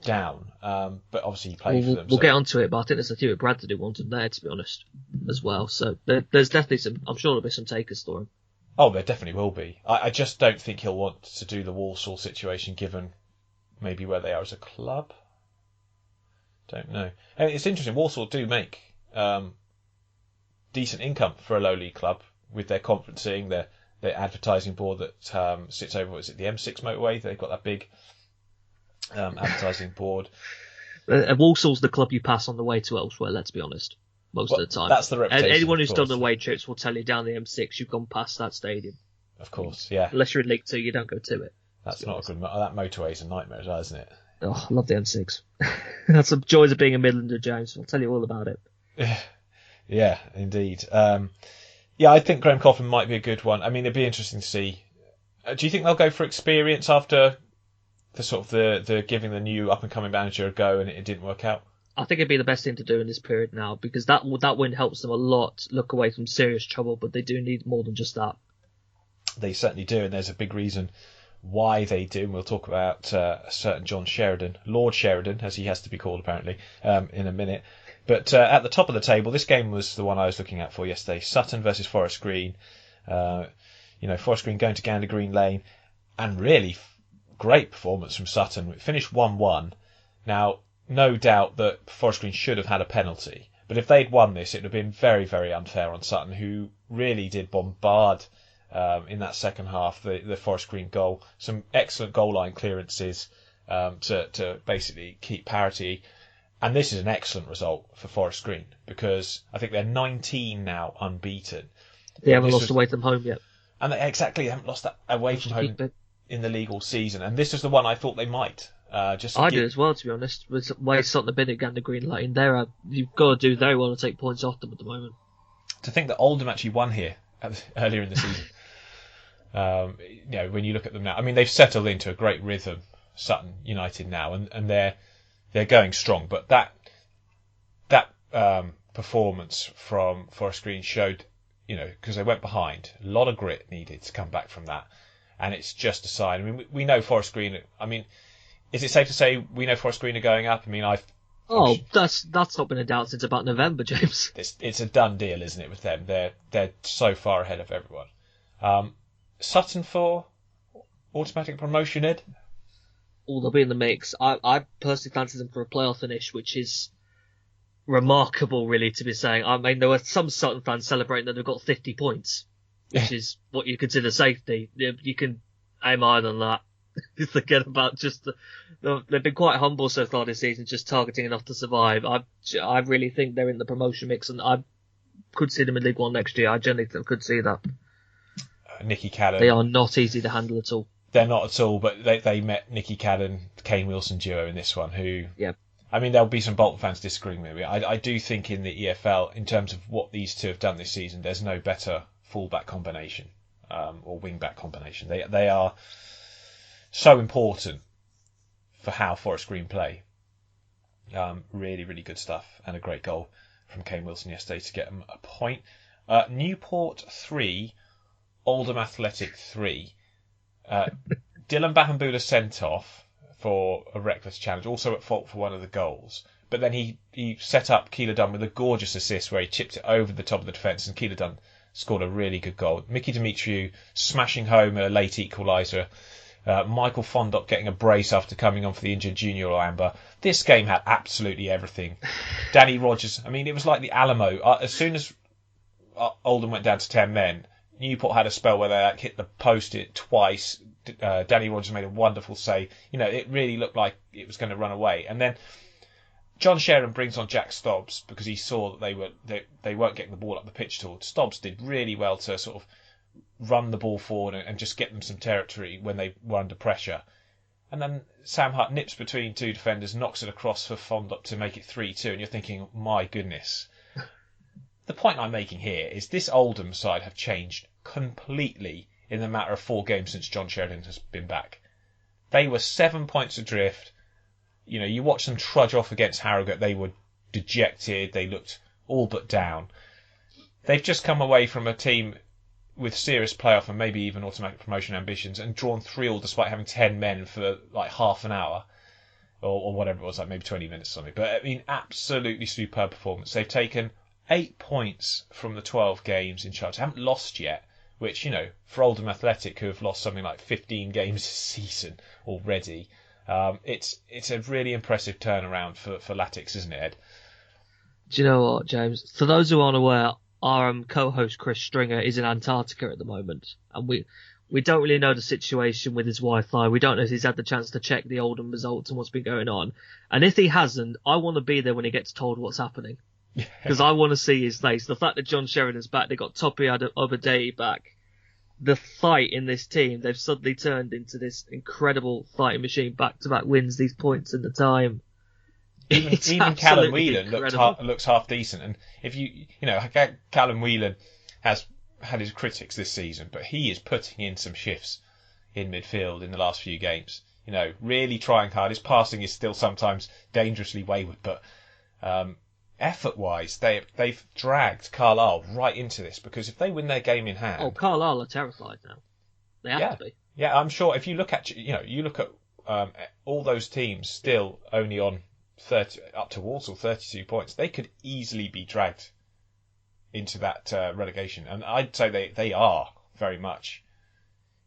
down. But obviously he played for them. We'll get onto it, but I think there's a few at Bradford who want him there, to be honest, as well. So there's definitely some. I'm sure there'll be some takers for him. Oh, there definitely will be. I just don't think he'll want to do the Walsall situation, given maybe where they are as a club. Don't know. And it's interesting. Walsall do make decent income for a low league club with their conferencing, their advertising board that sits over, what is it, the M6 motorway? They've got that big advertising board. Walsall's the club you pass on the way to elsewhere, let's be honest. Most of the time. That's the reputation. Anyone who's done away trips will tell you down the M6 you've gone past that stadium. Of course, yeah. Unless you're in League 2, you don't go to it. That's not a good... That motorway is a nightmare, isn't it? Oh, I love the M6. That's the joys of being a Midlander, James. I'll tell you all about it. Yeah, indeed. Yeah, I think Graham Coughlin might be a good one. I mean, it'd be interesting to see. Do you think they'll go for experience after the sort of the giving the new up-and-coming manager a go and it didn't work out? I think it'd be the best thing to do in this period now, because that win helps them a lot look away from serious trouble, but they do need more than just that. They certainly do, and there's a big reason why they do, and we'll talk about a certain John Sheridan, Lord Sheridan, as he has to be called apparently, in a minute. But at the top of the table, this game was the one I was looking at for yesterday, Sutton versus Forest Green. Forest Green going to Gander Green Lane, and really great performance from Sutton. It finished 1-1. Now, no doubt that Forest Green should have had a penalty, but if they'd won this, it would have been very, very unfair on Sutton, who really did bombard in that second half the Forest Green goal. Some excellent goal line clearances to basically keep parity, and this is an excellent result for Forest Green because I think they're 19 now unbeaten. They haven't lost away from home yet, and they haven't lost that away from home in the league all season. And this is the one I thought they might. I did as well, to be honest. With the way Sutton have been at Gander Green Lane, you've got to do very well to take points off them at the moment. To think that Oldham actually won here earlier in the season. When you look at them now, I mean, they've settled into a great rhythm, Sutton United now, and they're going strong. But that performance from Forest Green showed, because they went behind, a lot of grit needed to come back from that, and it's just a sign. I mean, we know Forest Green. I mean, is it safe to say we know Forest Green are going up? I mean, that's not been a doubt since about November, James. It's a done deal, isn't it, with them? They're so far ahead of everyone. Sutton for automatic promotion, Ed? They'll be in the mix. I personally fancy them for a playoff finish, which is remarkable, really, to be saying. I mean, there were some Sutton fans celebrating that they've got 50 points, which is what you consider safety. You can aim higher than that. Forget about they've been quite humble so far this season, just targeting enough to survive. I really think they're in the promotion mix, and I could see them in League One next year. I generally could see that. Nicky Cadden. They are not easy to handle at all. They're not at all, but they met Nicky Cadden, Kane Wilson duo in this one, who... Yeah. I mean, there'll be some Bolton fans disagreeing with me. I do think in the EFL, in terms of what these two have done this season, there's no better full-back combination or wing-back combination. They are so important for how Forest Green play. Really, really good stuff, and a great goal from Kane Wilson yesterday to get them a point. Newport 3, Oldham Athletic 3. Dylan Bahambula sent off for a reckless challenge, also at fault for one of the goals. But then he set up Keeler Dunn with a gorgeous assist where he chipped it over the top of the defence, and Keeler Dunn scored a really good goal. Mickey Demetriou smashing home a late equaliser. Michael Fondop getting a brace after coming on for the injured Junior Amber. This game had absolutely everything. Danny Rogers, I mean, it was like the Alamo. As soon as Oldham went down to 10 men, Newport had a spell where they hit the post it twice. Danny Rogers made a wonderful save. It really looked like it was going to run away. And then John Sheridan brings on Jack Stobbs because he saw that they weren't getting the ball up the pitch at all. Stobbs did really well to sort of run the ball forward and just get them some territory when they were under pressure. And then Sam Hart nips between two defenders, knocks it across for Fondop to make it 3-2, and you're thinking, my goodness. The point I'm making here is this Oldham side have changed completely in the matter of 4 games since John Sheridan has been back. They were 7 points adrift. You watch them trudge off against Harrogate, they were dejected, they looked all but down. They've just come away from a team with serious playoff and maybe even automatic promotion ambitions and drawn 3-3 despite having 10 men for like half an hour or whatever it was, like maybe 20 minutes or something. But I mean, absolutely superb performance. They've taken 8 points from the 12 games in charge. They haven't lost yet, which, for Oldham Athletic, who have lost something like 15 games this season already, it's a really impressive turnaround for Latics, isn't it, Ed? Do you know what, James? For those who aren't aware, our co-host Chris Stringer is in Antarctica at the moment, and we don't really know the situation with his Wi-Fi. We don't know if he's had the chance to check the Oldham results and what's been going on. And if he hasn't, I want to be there when he gets told what's happening. Because I want to see his face. The fact that John Sheridan's back, they got Topi Obadei back. The fight in this team, they've suddenly turned into this incredible fighting machine, back-to-back wins, these points in the time. Even Callum Whelan looks half decent, and if Callum Whelan has had his critics this season, but he is putting in some shifts in midfield in the last few games. Really trying hard. His passing is still sometimes dangerously wayward, but effort-wise, they've dragged Carlisle right into this, because if they win their game in hand, Carlisle are terrified now. They have to be. Yeah, I'm sure. If you look at all those teams still only on 30 up to Walsall 32 points, they could easily be dragged into that relegation, and I'd say they are very much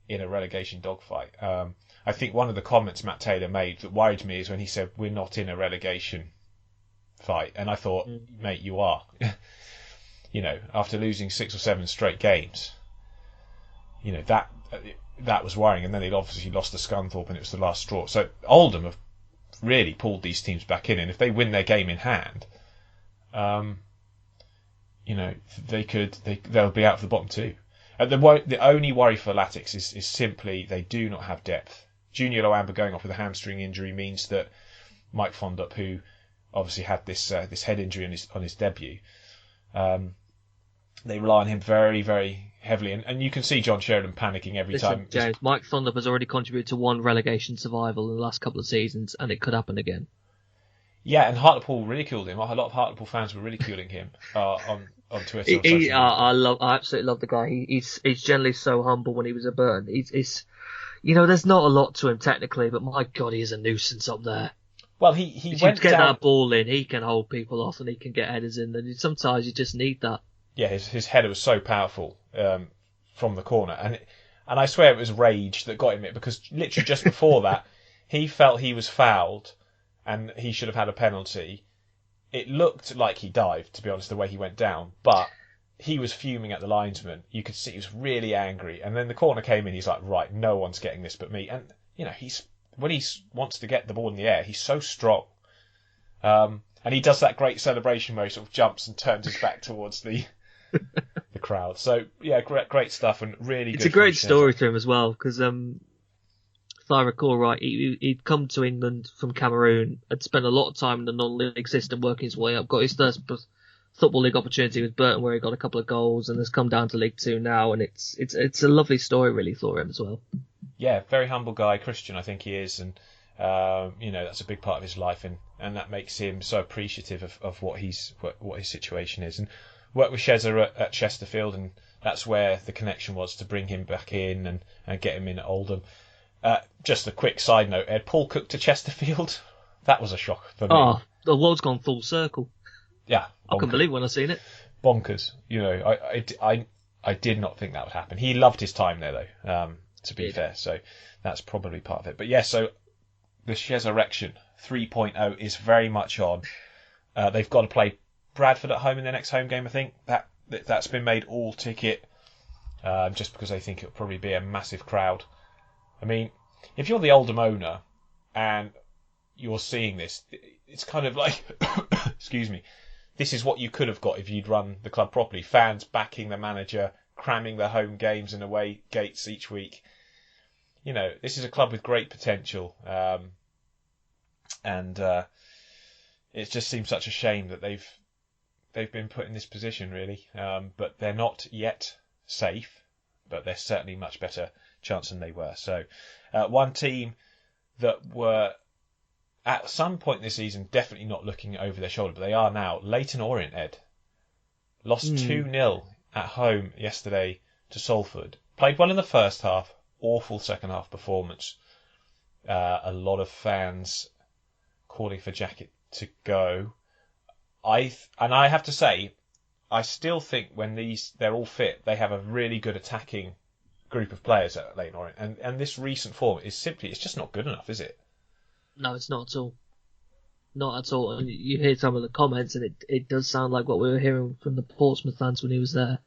in a relegation dogfight. I think one of the comments Matt Taylor made that worried me is when he said we're not in a relegation fight, and I thought, mate, you are. After losing 6 or 7 straight games, that was worrying, and then they'd obviously lost to Scunthorpe, and it was the last straw. So Oldham have really pulled these teams back in, and if they win their game in hand, they'll be out of the bottom 2. The only worry for Latics is simply they do not have depth. Junior Loamba going off with a hamstring injury means that Mike Fondop, who obviously had this head injury on his debut, they rely on him very, very heavily, and you can see John Sheridan panicking every time. James, Mike Fondop has already contributed to 1 relegation survival in the last couple of seasons, and it could happen again. Yeah, and Hartlepool ridiculed him. A lot of Hartlepool fans were ridiculing him on Twitter. I absolutely love the guy. He's generally so humble when he was at Burton. He's there's not a lot to him technically, but my God, he is a nuisance up there. Well, he if went you get down... that ball in, he can hold people off and he can get headers in. And sometimes you just need that. Yeah, his header was so powerful from the corner, and I swear it was rage that got him it, because literally just before that, he felt he was fouled and he should have had a penalty. It looked like he dived, to be honest, the way he went down, but he was fuming at the linesman. You could see he was really angry, and then the corner came in. He's like, right, no one's getting this but me. And when he wants to get the ball in the air, he's so strong. And he does that great celebration where he sort of jumps and turns his back towards the crowd. So yeah, great stuff, and really it's good. It's a great story to him as well, because if I recall right, he'd come to England from Cameroon, had spent a lot of time in the non-league system working his way up, got his first Football League opportunity with Burton where he got a couple of goals, and has come down to League 2 now, and it's a lovely story really for him as well. Yeah, very humble guy, Christian I think he is, and that's a big part of his life, and that makes him so appreciative of what his situation is. And worked with Shezza at Chesterfield, and that's where the connection was to bring him back in and get him in at Oldham. Just a quick side note, Ed, Paul Cook to Chesterfield, that was a shock for me. Oh, the world's gone full circle. Yeah, I couldn't believe when I seen it. Bonkers. I did not think that would happen. He loved his time there, though, to be fair. So that's probably part of it. But yeah, so the Shezzurection 3.0 is very much on. They've got to play Bradford at home in their next home game, I think. That's been made all ticket, just because they think it'll probably be a massive crowd. I mean, if you're the Oldham owner and you're seeing this, it's kind of like, excuse me, this is what you could have got if you'd run the club properly. Fans backing the manager, cramming their home games and away gates each week. You know, this is a club with great potential, and it just seems such a shame that they've been put in this position, really. But they're not yet safe, but they're certainly much better chance than they were. So one team that were at some point this season definitely not looking over their shoulder, but they are now. Leyton Orient, Ed. Lost 2-0 at home yesterday to Salford. Played well in the first half. Awful second half performance. A lot of fans calling for Jackett to go. I have to say, I still think when they're all fit, they have a really good attacking group of players at Leyton Orient. And this recent form is it's just not good enough, is it? No, it's not at all. Not at all. And you hear some of the comments, and it does sound like what we were hearing from the Portsmouth fans when he was there.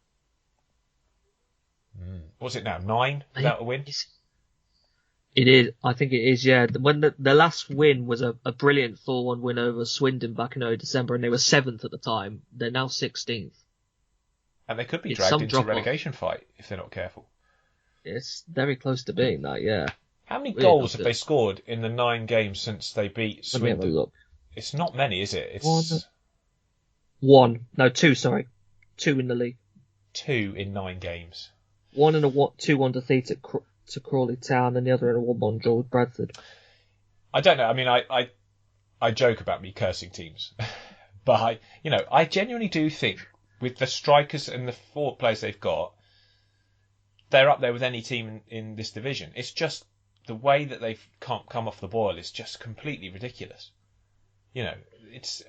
What's it now? 9 without a win? It is. I think it is, yeah. When the last win was a brilliant 4-1 win over Swindon back in early December, and they were 7th at the time. They're now 16th. And they could be dragged into a relegation fight if they're not careful. It's very close to being that, yeah. How many goals have they scored in the 9 games since they beat Swindon? Let me have a look. It's not many, is it? It's one. No, 2, sorry. 2 in the league. 2 in 9 games. 1 in a 2-1 defeat to Crawley Town, and the other in a 1-1 draw with Bradford. I don't know. I mean, I joke about me cursing teams, but I genuinely do think with the strikers and the forward players they've got, they're up there with any team in this division. It's just the way that they've come off the boil is just completely ridiculous. It's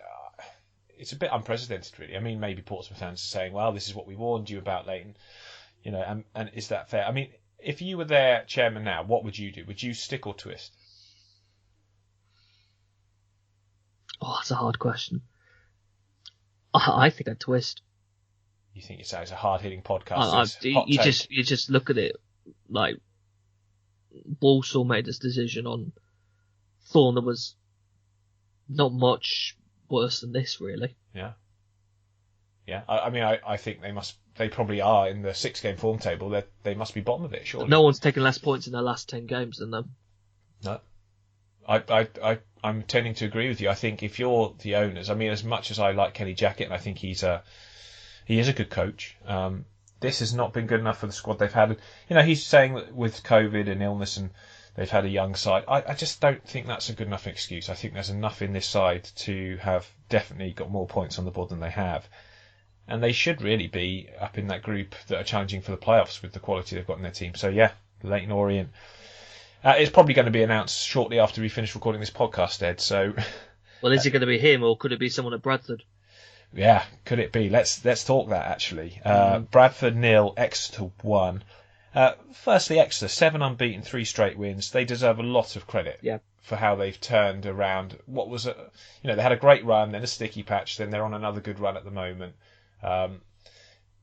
a bit unprecedented, really. I mean, maybe Portsmouth fans are saying, well, this is what we warned you about, Leyton. And is that fair? I mean, if you were their chairman now, what would you do? Would you stick or twist? Oh, that's a hard question. I think I'd twist. You think it's a hard-hitting podcast? You just look at it like Walsall made this decision on Thorn that was not much worse than this, really. Yeah. I mean, I think they probably are in the 6-game form table. They must be bottom of it, surely. No one's taken less points in their last 10 games than them. No. I'm tending to agree with you. I think if you're the owners, I mean, as much as I like Kenny Jackett, and I think he is a good coach, this has not been good enough for the squad they've had. He's saying that with COVID and illness and they've had a young side. I just don't think that's a good enough excuse. I think there's enough in this side to have definitely got more points on the board than they have. And they should really be up in that group that are challenging for the playoffs with the quality they've got in their team. So yeah, Leyton Orient. It's probably going to be announced shortly after we finish recording this podcast, Ed. So, well, is it going to be him or could it be someone at Bradford? Yeah, could it be? Let's talk that actually. Bradford 0, Exeter 1. Firstly, Exeter 7 unbeaten, 3 straight wins. They deserve a lot of credit for how they've turned around. What was they had a great run, then a sticky patch, then they're on another good run at the moment.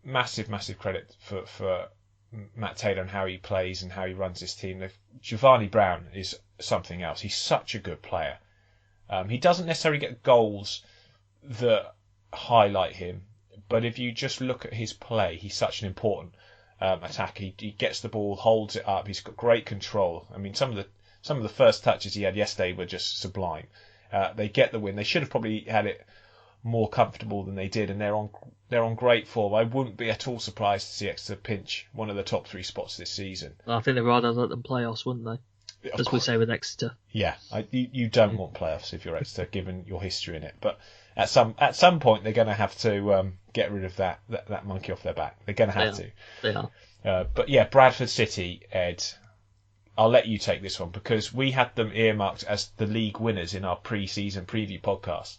Massive credit for Matt Taylor and how he plays and how he runs his team. Giovanni Brown is something else. He's such a good player. He doesn't necessarily get goals that highlight him, but if you just look at his play, he's such an important attacker. He gets the ball, holds it up. He's got great control. I mean, some of the first touches he had yesterday were just sublime. They get the win. They should have probably had it more comfortable than they did, and they're on great form. I wouldn't be at all surprised to see Exeter pinch one of the top 3 spots this season. I think they'd rather let them playoffs, wouldn't they? As we say with Exeter. Yeah, you don't want playoffs if you're Exeter, given your history in it. But at some point, they're going to have to get rid of that monkey off their back. They're going to have to. They are. But yeah, Bradford City, Ed, I'll let you take this one because we had them earmarked as the league winners in our pre-season preview podcast.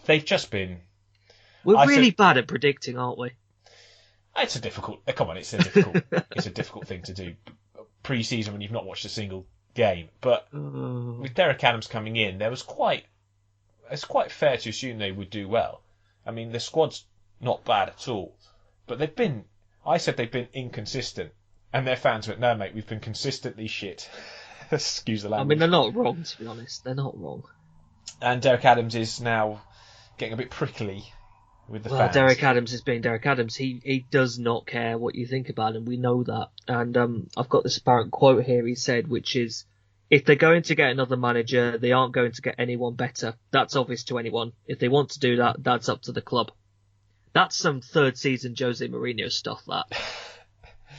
They've just been... We're really bad at predicting, aren't we? It's a difficult. Come on, it's a difficult thing to do pre-season when you've not watched a single game. But with Derek Adams coming in, it's quite fair to assume they would do well. I mean, the squad's not bad at all, but I said they've been inconsistent, and their fans went, "No, mate, we've been consistently shit." Excuse the language. I mean, they're not wrong, to be honest. They're not wrong. And Derek Adams is now getting a bit prickly with the fans. Derek Adams is being Derek Adams. He does not care what you think about him. We know that. And I've got this apparent quote here he said, which is, if they're going to get another manager, they aren't going to get anyone better. That's obvious to anyone. If they want to do that, that's up to the club. That's some third season Jose Mourinho stuff, that.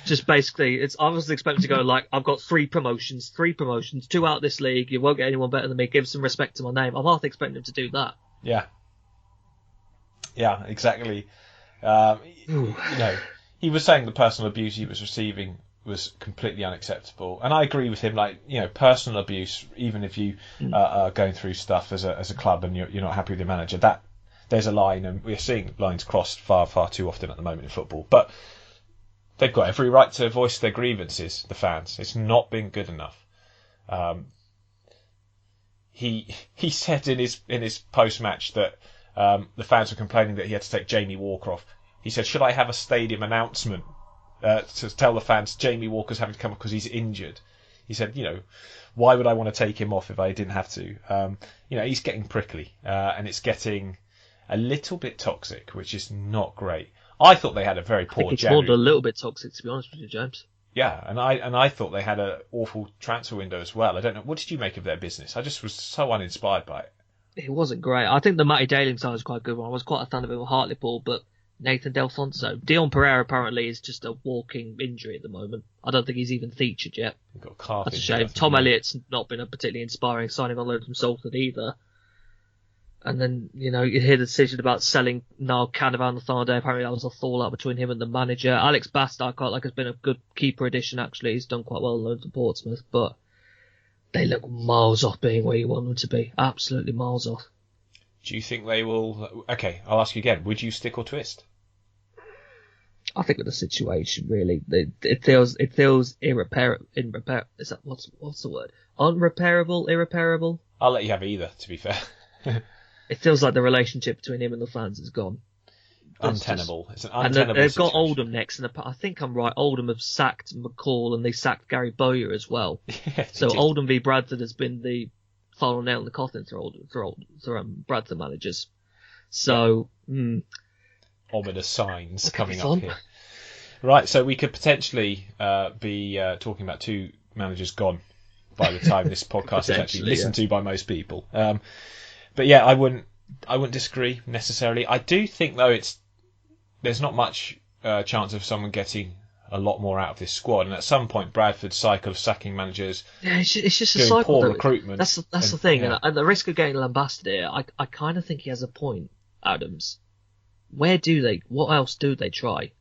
Just basically, I was expecting to go like, I've got 3 promotions, 2 out of this league, you won't get anyone better than me, give some respect to my name. I'm half expecting him to do that. Yeah. Yeah, exactly. He was saying the personal abuse he was receiving was completely unacceptable. And I agree with him, personal abuse, even if you are going through stuff as a club and you're not happy with your manager, that there's a line, and we're seeing lines crossed far, far too often at the moment in football. But they've got every right to voice their grievances, the fans. It's not been good enough. He said in his post-match that the fans were complaining that he had to take Jamie Walker off. He said, "Should I have a stadium announcement to tell the fans Jamie Walker's having to come off because he's injured?" He said, "Why would I want to take him off if I didn't have to?" He's getting prickly, and it's getting a little bit toxic, which is not great. I thought they had a very poor it's January. more than a little bit toxic, to be honest with you, James. Yeah, and I thought they had an awful transfer window as well. I don't know. What did you make of their business? I just was so uninspired by it. It wasn't great. I think the Matty Daling side was quite a good one. I was quite a fan of him with Hartlepool, but Nathan Delfonso. Dion Pereira apparently is just a walking injury at the moment. I don't think he's even featured yet. Got a calf That's a injury, shame. Tom Elliott's not been a particularly inspiring signing on loan from Salford either. And then, you hear the decision about selling Niall Canavan the final day. Apparently that was a fallout between him and the manager. Alex Bast, I quite like, has been a good keeper addition, actually. He's done quite well on loan to Portsmouth, but they look miles off being where you want them to be. Absolutely miles off. Do you think they will... Okay, I'll ask you again. Would you stick or twist? I think with the situation, really, it feels irreparable. Is that what's the word? Unrepairable, irreparable. I'll let you have either, to be fair. It feels like the relationship between him and the fans is gone. Untenable. It's an untenable and they've situation. got Oldham next, and I think I'm right. Oldham have sacked McCall, and they sacked Gary Bowyer as well. Yeah, so Oldham v Bradford has been the final nail in the coffin for Bradford managers. So ominous signs coming up here. Right, so we could potentially be talking about 2 managers gone by the time this podcast is actually listened to by most people. But yeah, I wouldn't disagree necessarily. I do think though there's not much chance of someone getting a lot more out of this squad, and at some point Bradford's cycle of sacking managers, it's just a doing cycle. Poor recruitment. That's the thing, and at the risk of getting lambasted here, I kind of think he has a point, Adams. What else do they try?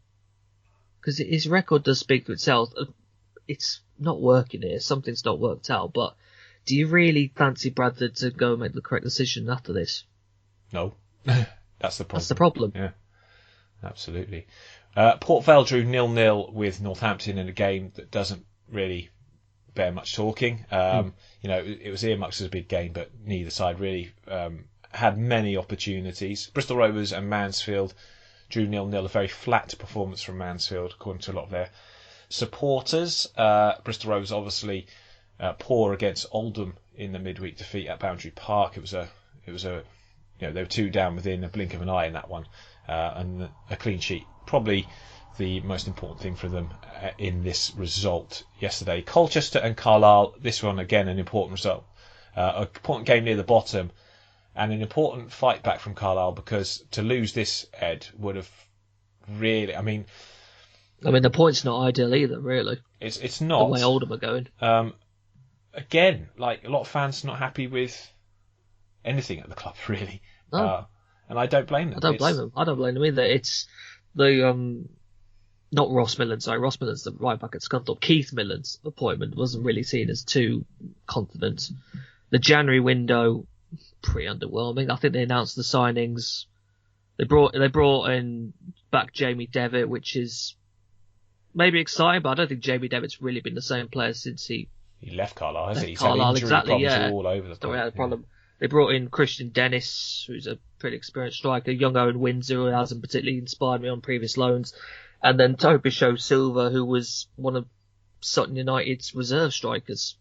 Because his record does speak for itself. It's not working here. Something's not worked out. But do you really fancy Bradford to go and make the correct decision after this? No. That's the problem. That's the problem. Yeah, absolutely. Port Vale drew 0-0 with Northampton in a game that doesn't really bear much talking. It was earmarked as a big game, but neither side really had many opportunities. Bristol Rovers and Mansfield drew 0-0, a very flat performance from Mansfield, according to a lot of their supporters. Bristol Rovers obviously poor against Oldham in the midweek defeat at Boundary Park. It was a they were 2 down within a blink of an eye in that one, and a clean sheet. Probably the most important thing for them in this result yesterday. Colchester and Carlisle, this one again an important result. An important game near the bottom, and an important fight back from Carlisle, because to lose this, Ed, would have really... I mean, the point's not ideal either, really. It's not. The way Oldham are going. Again, like, a lot of fans not happy with anything at the club, really. No. And I don't blame them. I don't blame them either. It's the... Not Ross Millen, sorry. Ross Millen's the right back at Scunthorpe. Keith Millen's appointment wasn't really seen as too confident. The January window, pretty underwhelming. I think they announced the signings They brought in back Jamie Devitt, which is maybe exciting, but I don't think Jamie Devitt's really been the same player since he left Carlisle, hasn't he? He's Carlisle, had injury problems all over the place. Problem. They brought in Christian Dennis, who's a pretty experienced striker, young Owen Windsor, who hasn't particularly inspired me on previous loans, and then Tobisho Silva, who was one of Sutton United's reserve strikers.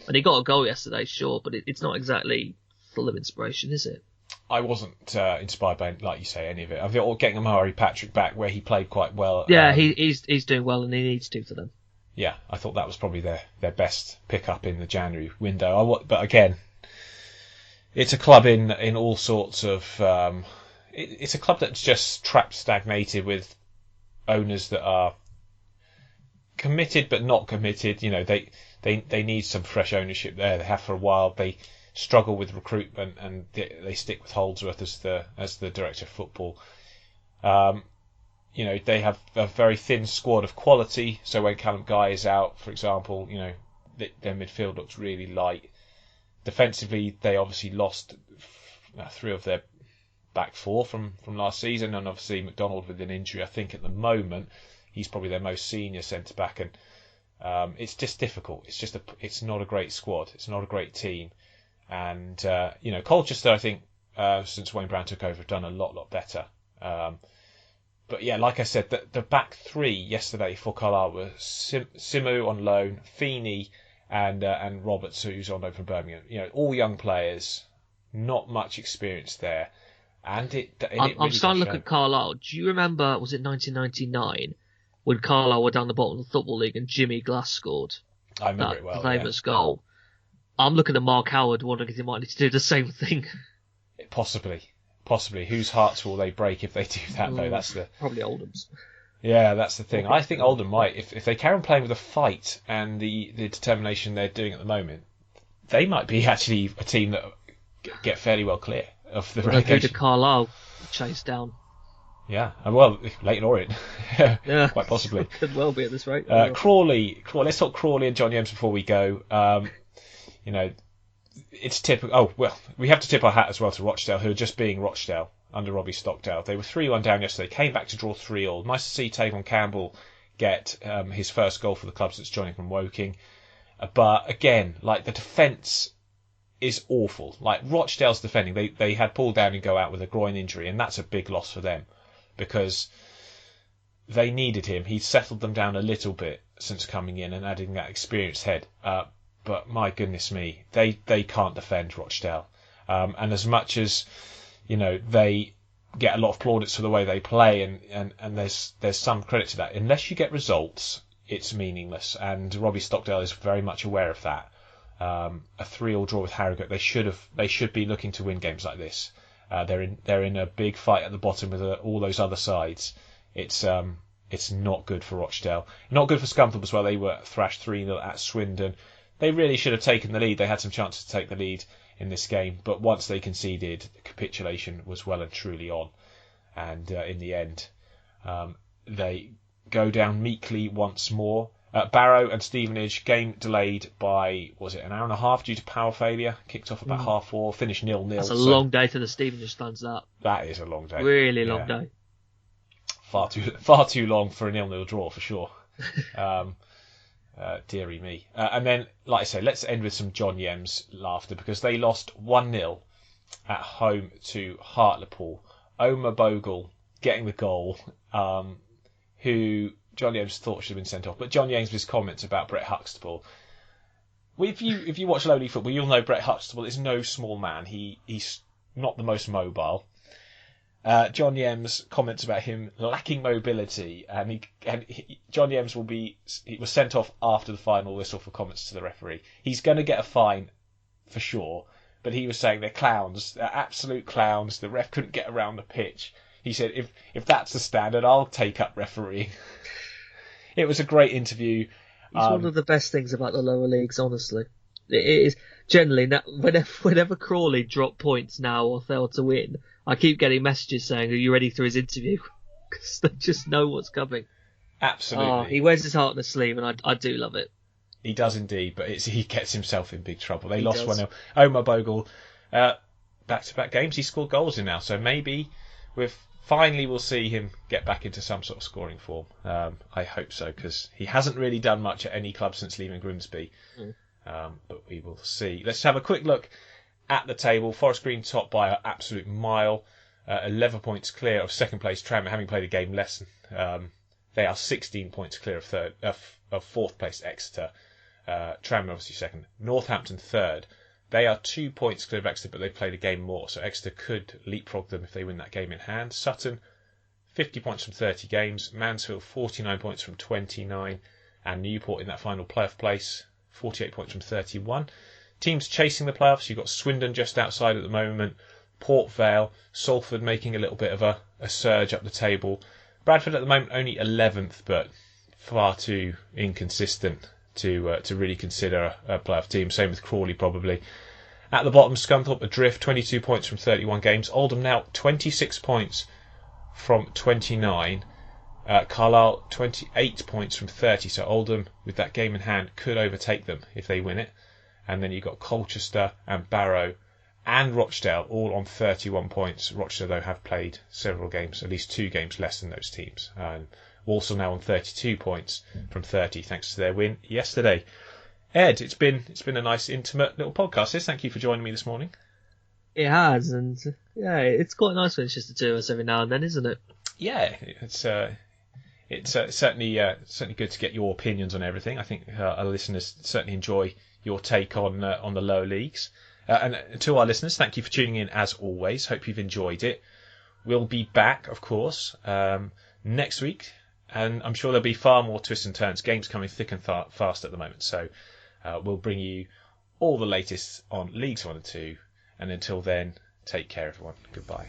And he got a goal yesterday, sure, but it's not exactly full of inspiration, is it? I wasn't inspired by, like you say, any of it. I thought getting Amari Patrick back, where he played quite well. Yeah, he's doing well, and he needs to for them. Yeah, I thought that was probably their best pick-up in the January window. But again, it's a club in all sorts of... it's a club that's just trapped, stagnated with owners that are committed but not committed. You know, they need some fresh ownership there. They have for a while. They struggle with recruitment, and they stick with Holdsworth as the director of football. You know, they have a very thin squad of quality. So when Callum Guy is out, for example, you know, their midfield looks really light. Defensively, they obviously lost 3 of their back 4 from last season, and obviously McDonald with an injury. I think at the moment he's probably their most senior centre back, and it's just difficult. It's not a great squad. It's not a great team, and you know, Colchester, I think since Wayne Brown took over, have done a lot better. But yeah, like I said, the back 3 yesterday for Carlisle were Simu on loan, Feeney, and Roberts, who's on loan from Birmingham. You know, all young players, not much experience there. And I'm starting to look at Carlisle. Do you remember, was it 1999, when Carlisle were down the bottom of the Football League and Jimmy Glass scored? I remember it well. The famous goal. I'm looking at Mark Howard, wondering if he might need to do the same thing. Possibly. Whose hearts will they break if they do that, though? That's probably Oldham's. Yeah, that's the thing. I think Oldham might, if they carry on playing with a fight and the determination they're doing at the moment, they might be actually a team that get fairly well clear of the relegation. Who did Carlisle chase down? Yeah, well, Leyton Orient, yeah, quite possibly. Could well be at this rate. Crawley. Let's talk Crawley and John Yems before we go. You know, it's typical. Oh well, we have to tip our hat as well to Rochdale, who are just being Rochdale under Robbie Stockdale. They were 3-1 down yesterday, came back to draw 3-3. Nice to see Tavon Campbell get his first goal for the club since joining from Woking. But again, like, the defence is awful. Like, Rochdale's defending, they had Paul Downing go out with a groin injury, and that's a big loss for them because they needed him. He's settled them down a little bit since coming in and adding that experienced head. But my goodness me, they can't defend, Rochdale. And as much as, you know, they get a lot of plaudits for the way they play, and there's some credit to that. Unless you get results, it's meaningless. And Robbie Stockdale is very much aware of that. A 3-3 draw with Harrogate, they should be looking to win games like this. They're in a big fight at the bottom with all those other sides. It's not good for Rochdale. Not good for Scunthorpe as well. They were thrashed 3-0 at Swindon. They really should have taken the lead. They had some chances to take the lead in this game, but once they conceded, the capitulation was well and truly on, and in the end they go down meekly once more. Barrow and Stevenage, game delayed by, was it an hour and a half due to power failure, kicked off about 4:30, finished 0-0. That's a long day to the Stevenage fans, that is a long day, really long day, far too long for a 0-0 draw for sure. Deary me. And then, like I say, let's end with some John Yems laughter, because they lost 1-0 at home to Hartlepool. Omar Bogle getting the goal, who John Yems thought should have been sent off. But John Yems' comments about Brett Huxtable. If you watch lowly football, you'll know Brett Huxtable is no small man. He's not the most mobile. John Yems comments about him lacking mobility, and John Yems was sent off after the final whistle for comments to the referee. He's going to get a fine for sure, but he was saying they're clowns, they're absolute clowns. The ref couldn't get around the pitch. He said, if that's the standard, I'll take up refereeing. It was a great interview. It's one of the best things about the lower leagues, honestly. It is generally, whenever Crawley drop points now or fail to win, I keep getting messages saying, "Are you ready for his interview?" Because they just know what's coming. Absolutely. He wears his heart on his sleeve, and I do love it. He does indeed, but he gets himself in big trouble. They lost 1-0. Omar Bogle, back-to-back games, he scored goals in now, so maybe with finally we'll see him get back into some sort of scoring form. I hope so, because he hasn't really done much at any club since leaving Grimsby. But we will see. Let's have a quick look at the table. Forest Green top by an absolute mile. 11 points clear of second place Tranmere, having played a game less. They are 16 points clear of fourth place Exeter. Tranmere obviously second. Northampton third. They are 2 points clear of Exeter, but they've played a game more, so Exeter could leapfrog them if they win that game in hand. Sutton, 50 points from 30 games. Mansfield, 49 points from 29. And Newport in that final playoff place, 48 points from 31. Teams chasing the playoffs, you've got Swindon just outside at the moment. Port Vale, Salford making a little bit of a surge up the table. Bradford at the moment only 11th, but far too inconsistent to really consider a playoff team. Same with Crawley probably. At the bottom, Scunthorpe adrift, 22 points from 31 games. Oldham now 26 points from 29. Carlisle 28 points from 30. So Oldham, with that game in hand, could overtake them if they win it. And then you've got Colchester and Barrow and Rochdale all on 31 points. Rochdale, though, have played several games, at least 2 games less than those teams. Walsall now on 32 points from 30, thanks to their win yesterday. Ed, it's been a nice, intimate little podcast. Thank you for joining me this morning. It has, and yeah, it's quite nice when it's just the two of us every now and then, isn't it? Yeah, it's certainly good to get your opinions on everything. I think our listeners certainly enjoy your take on the lower leagues. And to our listeners, thank you for tuning in as always. Hope you've enjoyed it. We'll be back, of course, next week, and I'm sure there'll be far more twists and turns. Games coming thick and fast at the moment, so we'll bring you all the latest on Leagues 1 and 2. And until then, take care, everyone. Goodbye.